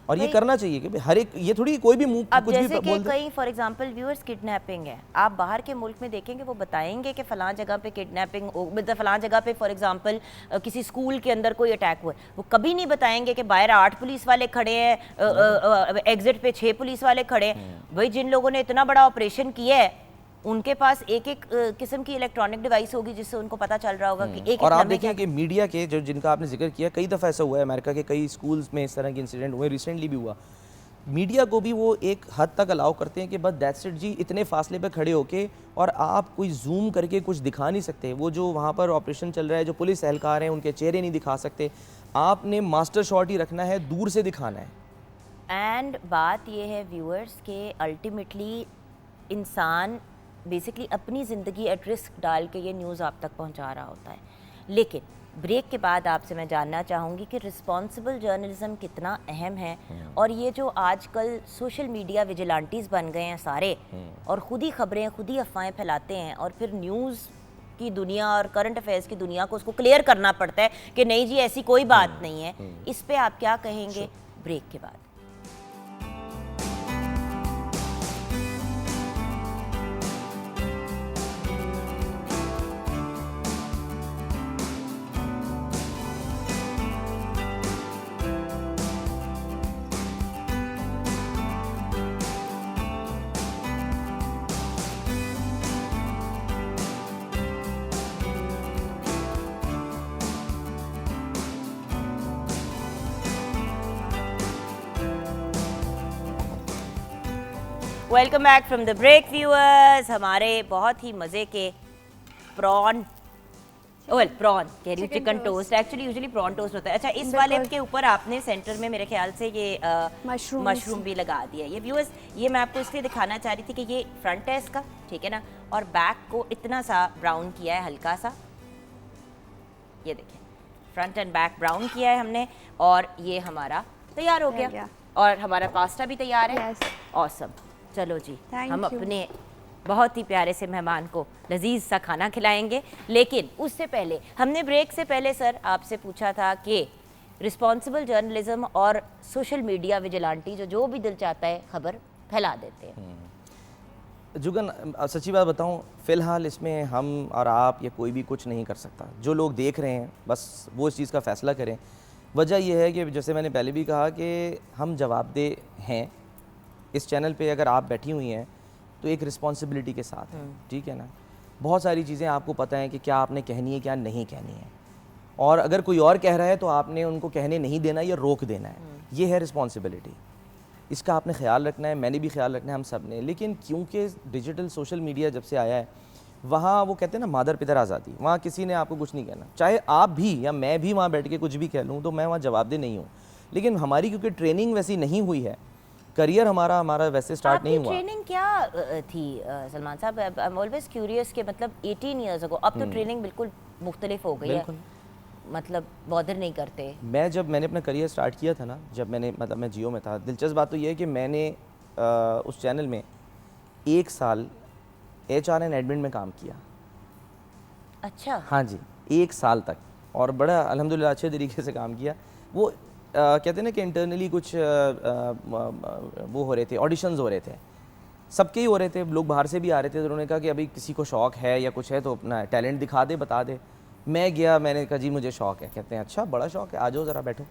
और ये करना चाहिए कि हर एक, ये थोड़ी कोई भी मुंह अब कुछ भी जैसे कि बोल दे। कई फॉर एग्जांपल व्यूअर्स किडनैपिंग है, आप बाहर के मुल्क में देखेंगे वो बताएंगे कि फलां जगह पे किडनैपिंग, मतलब फलां जगह पे फॉर एग्जांपल किसी स्कूल के अंदर कोई अटैक हुआ है, वो कभी नहीं बताएंगे कि बाहर 8 पुलिस वाले खड़े हैं, एग्जिट पे 6 पुलिस वाले खड़े हैं। भाई जिन लोगों ने इतना बड़ा ऑपरेशन किया है उनके पास एक एक किस्म की इलेक्ट्रॉनिक डिवाइस होगी जिससे उनको पता चल रहा होगा कि एक और आप लम्हे देखिए कि मीडिया के जो जिनका आपने जिक्र किया, कई दफ़ा ऐसा हुआ है, अमेरिका के कई स्कूल्स में इस तरह के इंसिडेंट हुए, रिसेंटली भी हुआ। मीडिया को भी वो एक हद तक अलाउ करते हैं कि बस दैट्स इट जी, इतने फासले पे खड़े होके, और आप कोई जूम करके कुछ दिखा नहीं सकते। वो जो वहाँ पर ऑपरेशन चल रहा है, जो पुलिस एहलकार हैं, उनके चेहरे नहीं दिखा सकते। आपने मास्टर शॉट ही रखना है, दूर से दिखाना है। एंड बात ये है व्यूअर्स के अल्टीमेटली इंसान बेसिकली अपनी ज़िंदगी एट रिस्क डाल के ये न्यूज़ आप तक पहुंचा रहा होता है। लेकिन ब्रेक के बाद आपसे मैं जानना चाहूँगी कि रिस्पॉन्सिबल जर्नलिज्म कितना अहम है, और ये जो आजकल सोशल मीडिया विजिलेंटीज़ बन गए हैं सारे, और ख़ुद ही खबरें, ख़ुद ही अफवाहें फैलाते हैं, और फिर न्यूज़ की दुनिया और करंट अफेयर्स की दुनिया को उसको क्लियर करना पड़ता है कि नहीं जी ऐसी कोई बात नहीं है। इस पे आप क्या कहेंगे ब्रेक के बाद? Welcome back from the break viewers. हमारे बहुत ही मज़े के प्रॉन कह रही हूँ, chicken toast, actually usually prawn toast होता है। अच्छा, इस वाले के ऊपर आपने सेंटर में मेरे ख्याल से ये मशरूम भी लगा दिया। ये व्यूअर्स, ये मैं आपको इसलिए दिखाना चाह रही थी कि ये फ्रंट है इसका, ठीक है ना, और बैक को इतना सा ब्राउन किया है, हल्का सा, ये देखिए फ्रंट एंड बैक ब्राउन किया है हमने, और ये हमारा तैयार हो गया, और हमारा पास्ता भी तैयार है। ऑसम। चलो जी, हम अपने बहुत ही प्यारे से मेहमान को लजीज सा खाना खिलाएंगे। लेकिन उससे पहले हमने ब्रेक से पहले सर आपसे पूछा था कि रिस्पॉन्सिबल जर्नलिज्म और सोशल मीडिया विजिलेंटी जो भी दिल चाहता है खबर फैला देते हैं। जुगन, सच्ची बात बताऊं, फ़िलहाल इसमें हम और आप या कोई भी कुछ नहीं कर सकता। जो लोग देख रहे हैं बस वो इस चीज़ का फ़ैसला करें। वजह यह है कि जैसे मैंने पहले भी कहा कि हम जवाबदेह हैं। इस चैनल पे अगर आप बैठी हुई हैं तो एक रिस्पॉन्सिबिलिटी के साथ है, ठीक है ना। बहुत सारी चीज़ें आपको पता है कि क्या आपने कहनी है, क्या नहीं कहनी है, और अगर कोई और कह रहा है तो आपने उनको कहने नहीं देना या रोक देना है। ये है रिस्पॉन्सिबिलिटी, इसका आपने ख्याल रखना है, मैंने भी ख्याल रखना है, हम सब ने। लेकिन क्योंकि डिजिटल सोशल मीडिया जब से आया है, वहाँ वो कहते हैं ना मादर पितर आज़ादी, वहाँ किसी ने आपको कुछ नहीं कहना। चाहे आप भी या मैं भी वहाँ बैठ के कुछ भी कह लूँ तो मैं वहाँ जवाबदेह नहीं हूँ। लेकिन हमारी क्योंकि ट्रेनिंग वैसी नहीं हुई है, करियर हमारा वैसे स्टार्ट नहीं हुआ। ट्रेनिंग क्या थी सलमान साहब? आई एम ऑलवेज क्यूरियस कि मतलब 18 इयर्स अगो, अब तो ट्रेनिंग बिल्कुल मुख्तलिफ हो गई है, मतलब बॉदर नहीं करते। जब मैंने अपना करियर स्टार्ट किया था ना, जब मैंने मतलब मैं जियो में था, दिलचस्प बात तो ये है कि मैंने उस चैनल में 1 साल HR एंड एडमिन में काम किया। अच्छा। हाँ जी, 1 साल तक, और बड़ा अल्हम्दुलिल्लाह अच्छे तरीके से काम किया। वो कहते हैं ना कि इंटरनली कुछ वो हो रहे थे, ऑडिशंस हो रहे थे, सबके ही हो रहे थे, लोग बाहर से भी आ रहे थे। तो उन्होंने कहा कि अभी किसी को शौक़ है या कुछ है तो अपना टैलेंट दिखा दे, बता दे। मैं गया, मैंने कहा जी मुझे शौक़ है। कहते हैं अच्छा बड़ा शौक़ है, आ जाओ ज़रा बैठो।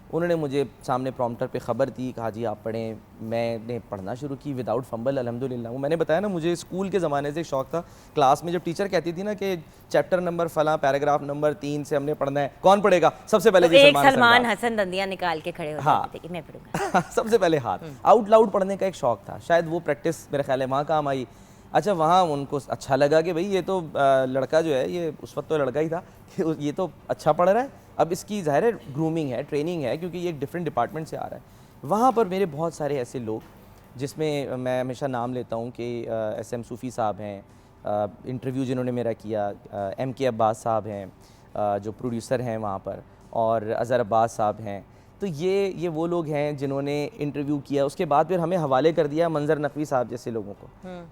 उन्होंने मुझे सामने प्रॉम्प्टर पे ख़बर दी, कहा जी आप पढ़ें। मैंने पढ़ना शुरू की विदाउट फंबल, अल्हम्दुलिल्लाह। वो मैंने बताया ना, मुझे स्कूल के ज़माने से शौक़ था। क्लास में जब टीचर कहती थी ना कि चैप्टर नंबर फला पैराग्राफ नंबर 3 से हमने पढ़ना है, कौन पढ़ेगा? सबसे पहले तो एक सलमान हसन दंदियाँ निकाल के खड़े हो जाते थे कि मैं पढ़ूंगा। सबसे पहले हाथ आउट लाउड पढ़ने का एक शौक़ था, शायद वो प्रैक्टिस मेरे ख्याल है वहाँ काम आई। अच्छा, वहाँ उनको अच्छा लगा कि भाई ये तो लड़का जो है, ये उस वक्त तो लड़का ही था, ये तो अच्छा पढ़ रहा है। अब इसकी ज़ाहिर है ग्रूमिंग है, ट्रेनिंग है, क्योंकि ये एक डिफरेंट डिपार्टमेंट से आ रहा है। वहाँ पर मेरे बहुत सारे ऐसे लोग, जिसमें मैं हमेशा नाम लेता हूँ कि SM सूफ़ी साहब हैं, इंटरव्यू जिन्होंने मेरा किया, MK अब्बास साहब हैं जो प्रोड्यूसर हैं वहाँ पर, और अज़हर अब्बास साहब हैं। तो ये वो लोग हैं जिन्होंने इंटरव्यू किया। उसके बाद फिर हमें हवाले कर दिया मंजर नकवी साहब जैसे लोगों को,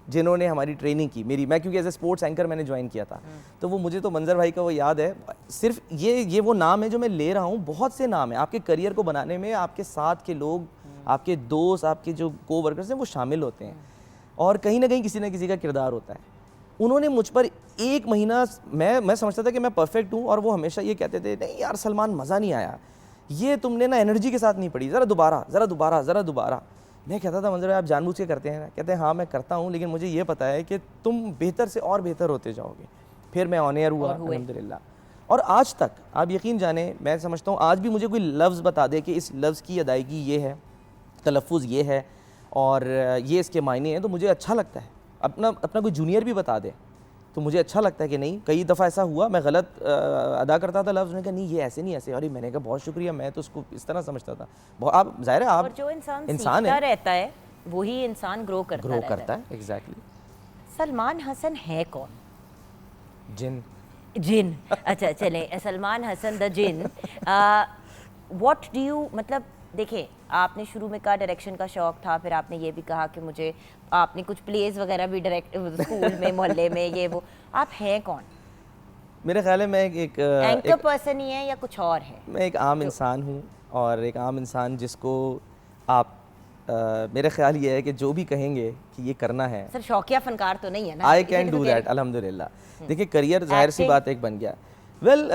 जिन्होंने हमारी ट्रेनिंग की। मैं क्योंकि एज ए स्पोर्ट्स एंकर मैंने ज्वाइन किया था, तो वो मुझे तो मंजर भाई का वो याद है। सिर्फ ये वो नाम है जो मैं ले रहा हूँ, बहुत से नाम है। आपके करियर को बनाने में आपके साथ के लोग आपके दोस्त, आपके जो को वर्कर्स हैं वो शामिल होते हैं, और कहीं ना कहीं किसी न किसी का किरदार होता है। उन्होंने मुझ पर 1 महीना, मैं समझता था कि मैं परफेक्ट हूँ, और वो हमेशा ये कहते थे नहीं यार सलमान मज़ा नहीं आया, ये तुमने ना एनर्जी के साथ नहीं पढ़ी, ज़रा दोबारा ज़रा दोबारा ज़रा दोबारा। मैं कहता था मंजर आप जानबूझ के करते हैं ना? कहते हैं हाँ मैं करता हूँ, लेकिन मुझे ये पता है कि तुम बेहतर से और बेहतर होते जाओगे। फिर मैं ऑन एयर हुआ अल्हम्दुलिल्लाह, और आज तक आप यकीन जाने, मैं समझता हूँ आज भी मुझे कोई लफ्ज़ बता दे कि इस लफ्ज़ की अदायगी ये है, तलफ़ुज़ ये है और ये इसके मायने हैं, तो मुझे अच्छा लगता है। अपना कोई जूनियर भी बता दे तो मुझे अच्छा लगता है कि नहीं, कई दफ़ा ऐसा हुआ मैं गलत अदा करता था लफ्ज़, ने कहा नहीं ये ऐसे नहीं ऐसे, और मैंने कहा बहुत शुक्रिया, मैं तो उसको इस तरह समझता था। आप ज़ाहिर है, आप और जो इंसान सीखता है, रहता है वही इंसान ग्रो करता है। एग्जैक्टली। सलमान हसन है कौन? जिन अच्छा चलें, सलमान हसन द जिन। व्हाट डू यू, मतलब देखिए आपने शुरू में कहा डायरेक्शन का शौक था, फिर आपने ये भी कहा कि मुझे, आपने कुछ प्लेस वगैरह भी डायरेक्ट स्कूल में मोहल्ले में ये वो, आप हैं कौन? मेरे ख्याल है मैं एक एंकर पर्सन ही है या कुछ और है? मैं एक आम इंसान हूँ, और एक आम इंसान जिसको आप मेरा ख्याल ये है कि जो भी कहेंगे कि ये करना है, सर शौकिया फनकार तो नहीं है ना? आई कैन डू दैट अल्हम्दुलिल्लाह। देखिए करियर जाहिर सी बात एक बन गया। वेल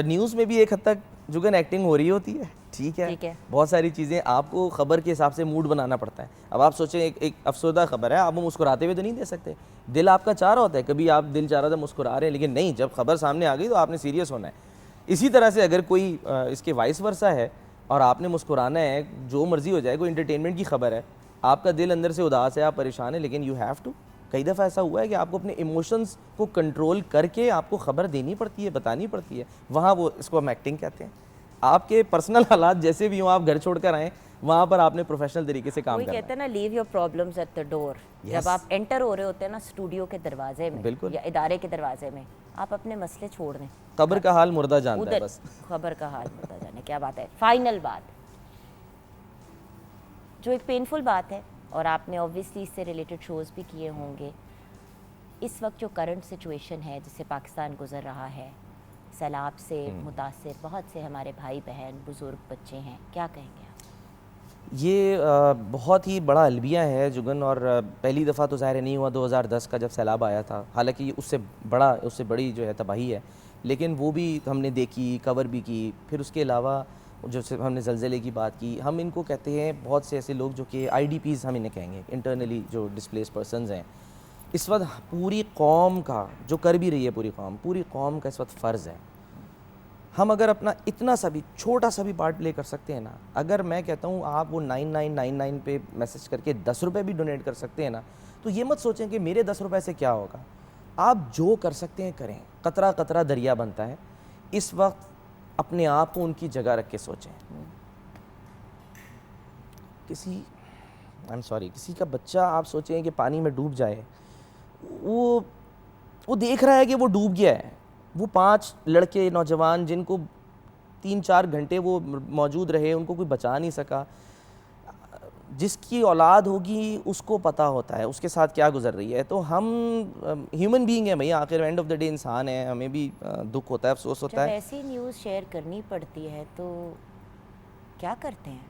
न्यूज़ में भी एक हद तक जुगन एक्टिंग हो रही होती है, ठीक है। बहुत सारी चीज़ें आपको ख़बर के हिसाब से मूड बनाना पड़ता है। अब आप सोचें एक अफसरदा ख़बर है, आप मुस्कुराते हुए तो नहीं दे सकते, दिल आपका चाह रहा होता है, कभी आप दिल चाह रहा था मुस्कुरा रहे हैं, लेकिन नहीं, जब खबर सामने आ गई तो आपने सीरियस होना है। इसी तरह से अगर कोई इसके वाइस वर्सा है और आपने मुस्कुराना है, जो मर्जी हो जाए, कोई इंटरटेनमेंट की खबर है, आपका दिल अंदर से उदास है, आप परेशान है, लेकिन यू हैव टू। कई दफ़ा ऐसा हुआ है कि आपको अपने इमोशंस को कंट्रोल करके आपको खबर देनी पड़ती है, बतानी पड़ती है, वहाँ वो इसको हम एक्टिंग कहते हैं। आपके पर्सनल हालात जैसे भी हों, आप घर छोड़कर आएँ, वहाँ पर आपने प्रोफेशनल तरीके से काम करना है। कहते हैं ना, leave your problems at the door. जब आप एंटर हो रहे होते हैं ना स्टूडियो के दरवाजे में, बिल्कुल, या इदारे के दरवाजे में, आप अपने मसले छोड़ दें। खबर का हाल मुर्दा जानता है, बस खबर का हाल मुर्दा जाने। क्या बात है। फाइनल बात जो एक पेनफुल बात है, और आपने ऑब्वियसली इससे रिलेटेड शोज़ भी किए होंगे, इस वक्त जो करंट सिचुएशन है जिससे पाकिस्तान गुजर रहा है, सैलाब से मुतासिर बहुत से हमारे भाई बहन बुज़ुर्ग बच्चे हैं, क्या कहेंगे आप? ये बहुत ही बड़ा अलविया है जुगन, और पहली दफ़ा तो ज़ाहिर नहीं हुआ 2010 का जब सैलाब आया था, हालांकि उससे बड़ी जो है तबाही है, लेकिन वो भी हमने देखी, कवर भी की। फिर उसके अलावा जो हमने ज़लज़ले की बात की, हम इनको कहते हैं, बहुत से ऐसे लोग जो कि IDPs हम इन्हें कहेंगे, इंटरनली जो डिस्प्लेस पर्सनस हैं। इस वक्त पूरी कौम का, जो कर भी रही है पूरी कौम का इस वक्त फ़र्ज़ है, हम अगर अपना इतना सा भी छोटा सा भी पार्ट प्ले कर सकते हैं ना, अगर मैं कहता हूँ आप वो 9999 पे मैसेज करके 10 रुपये भी डोनेट कर सकते हैं ना, तो ये मत सोचें कि मेरे 10 रुपये से क्या होगा। आप जो कर सकते हैं करें, कतरा कतरा दरिया बनता है। इस वक्त अपने आप को उनकी जगह रख के सोचें। किसी का बच्चा आप सोचें कि पानी में डूब जाए, वो देख रहा है कि वो डूब गया है, वो 5 लड़के नौजवान जिनको 3-4 घंटे वो मौजूद रहे, उनको कोई बचा नहीं सका। जिसकी औलाद होगी उसको पता होता है उसके साथ क्या गुजर रही है। तो हम ह्यूमन बीइंग हैं भैया, आखिर एंड ऑफ द डे इंसान है, हमें भी दुख होता है, अफसोस होता है। जब ऐसी न्यूज़ शेयर करनी पड़ती है तो क्या करते हैं?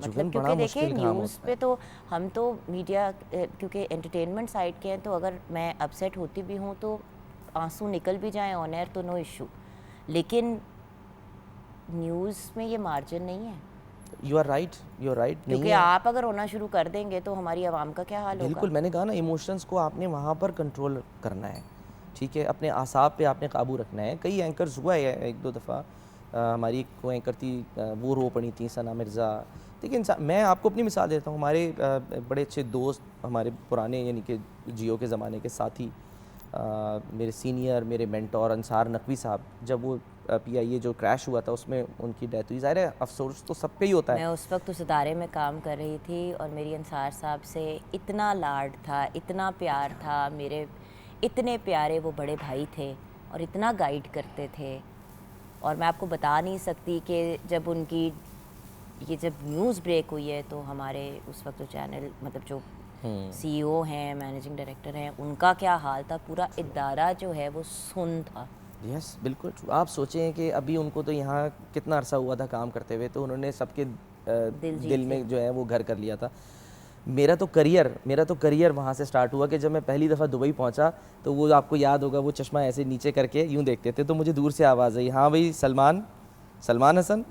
मतलब क्योंकि देखिए न्यूज़ पे तो हम तो मीडिया, क्योंकि एंटरटेनमेंट साइड के हैं, तो अगर मैं अपसेट होती भी हूँ तो आंसू निकल भी जाएं ऑन एयर तो नो इशू, लेकिन न्यूज़ में ये मार्जिन नहीं है। यू आर राइट क्योंकि आप अगर रोना शुरू कर देंगे तो हमारी आवाम का क्या हाल होगा? बिल्कुल, मैंने कहा ना, इमोशंस को आपने वहाँ पर कंट्रोल करना है, ठीक है, अपने आसाब पे आपने काबू रखना है। कई एंकर्स हुआ है, 1-2 दफ़ा हमारी को एंकर थी, वो रो पड़ी थी, सना मिर्ज़ा। देखिए मैं आपको अपनी मिसाल देता हूँ, हमारे बड़े अच्छे दोस्त, हमारे पुराने यानी कि जियो के ज़माने के साथी, मेरे सीनियर, मेरे मेंटोर अंसार नकवी साहब, जब वो PIA जो क्रैश हुआ था उसमें उनकी डेथ हुई, ज़ाहिर है अफसोस तो सब पे ही होता है। मैं उस वक्त उस इदारे में काम कर रही थी और मेरी अंसार साहब से इतना लाड था, इतना प्यार था, मेरे इतने प्यारे वो बड़े भाई थे और इतना गाइड करते थे। और मैं आपको बता नहीं सकती कि जब उनकी जब न्यूज़ ब्रेक हुई है तो हमारे उस वक्त जो चैनल, मतलब जो CEO हैं, मैनेजिंग डायरेक्टर हैं, उनका क्या हाल था। पूरा इदारा जो है वो सुन था। यस बिल्कुल। आप सोचें कि अभी उनको तो यहाँ कितना अरसा हुआ था काम करते हुए, तो उन्होंने सबके दिल में जो है वो घर कर लिया था। मेरा तो करियर वहाँ से स्टार्ट हुआ कि जब मैं पहली दफ़ा दुबई पहुँचा तो वो आपको याद होगा वो चश्मा ऐसे नीचे करके यूँ देखते थे, तो मुझे दूर से आवाज़ आई, हाँ भाई सलमान हसन।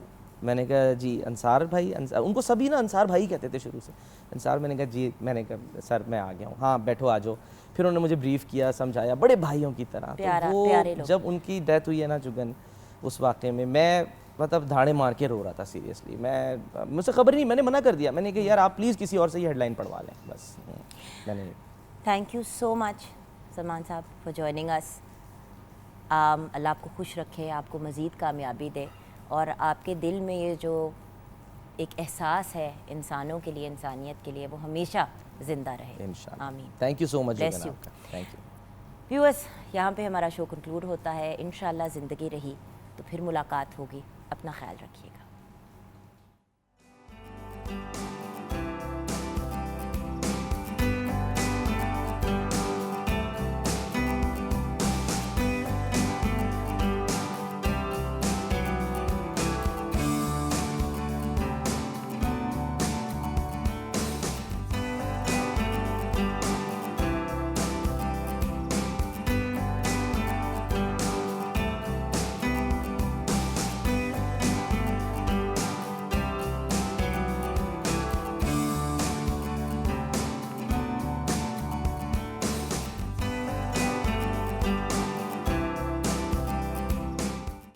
मैंने कहा जी अंसार भाई, अंसार, उनको सभी ना अंसार भाई कहते थे शुरू से, अंसार। मैंने कहा जी, मैंने कहा सर मैं आ गया हूँ, हाँ बैठो आ जाओ। फिर उन्होंने मुझे ब्रीफ किया, समझाया बड़े भाइयों की तरह। तो वो जब उनकी डेथ हुई है ना जुगन, उस वाक़े में मैं मतलब धाड़े मार के रो रहा था सीरियसली। मुझसे खबर नहीं, मैंने मना कर दिया, मैंने कहा यार आप प्लीज़ किसी और से ये हेडलाइन पढ़वा लें बस। मैंने thank you so much Salman साहब फॉर जॉइनिंग अस। अल्लाह आपको खुश रखे, आपको मज़ीद कामयाबी दे, और आपके दिल में ये जो एक एहसास है इंसानों के लिए, इंसानियत के लिए, वो हमेशा ज़िंदा रहे इंशाअल्लाह। आमीन। Thank you so much. Thank you viewers, यहाँ पे हमारा शो कंक्लूड होता है। इंशाअल्लाह ज़िंदगी रही तो फिर मुलाकात होगी। अपना ख्याल रखिएगा।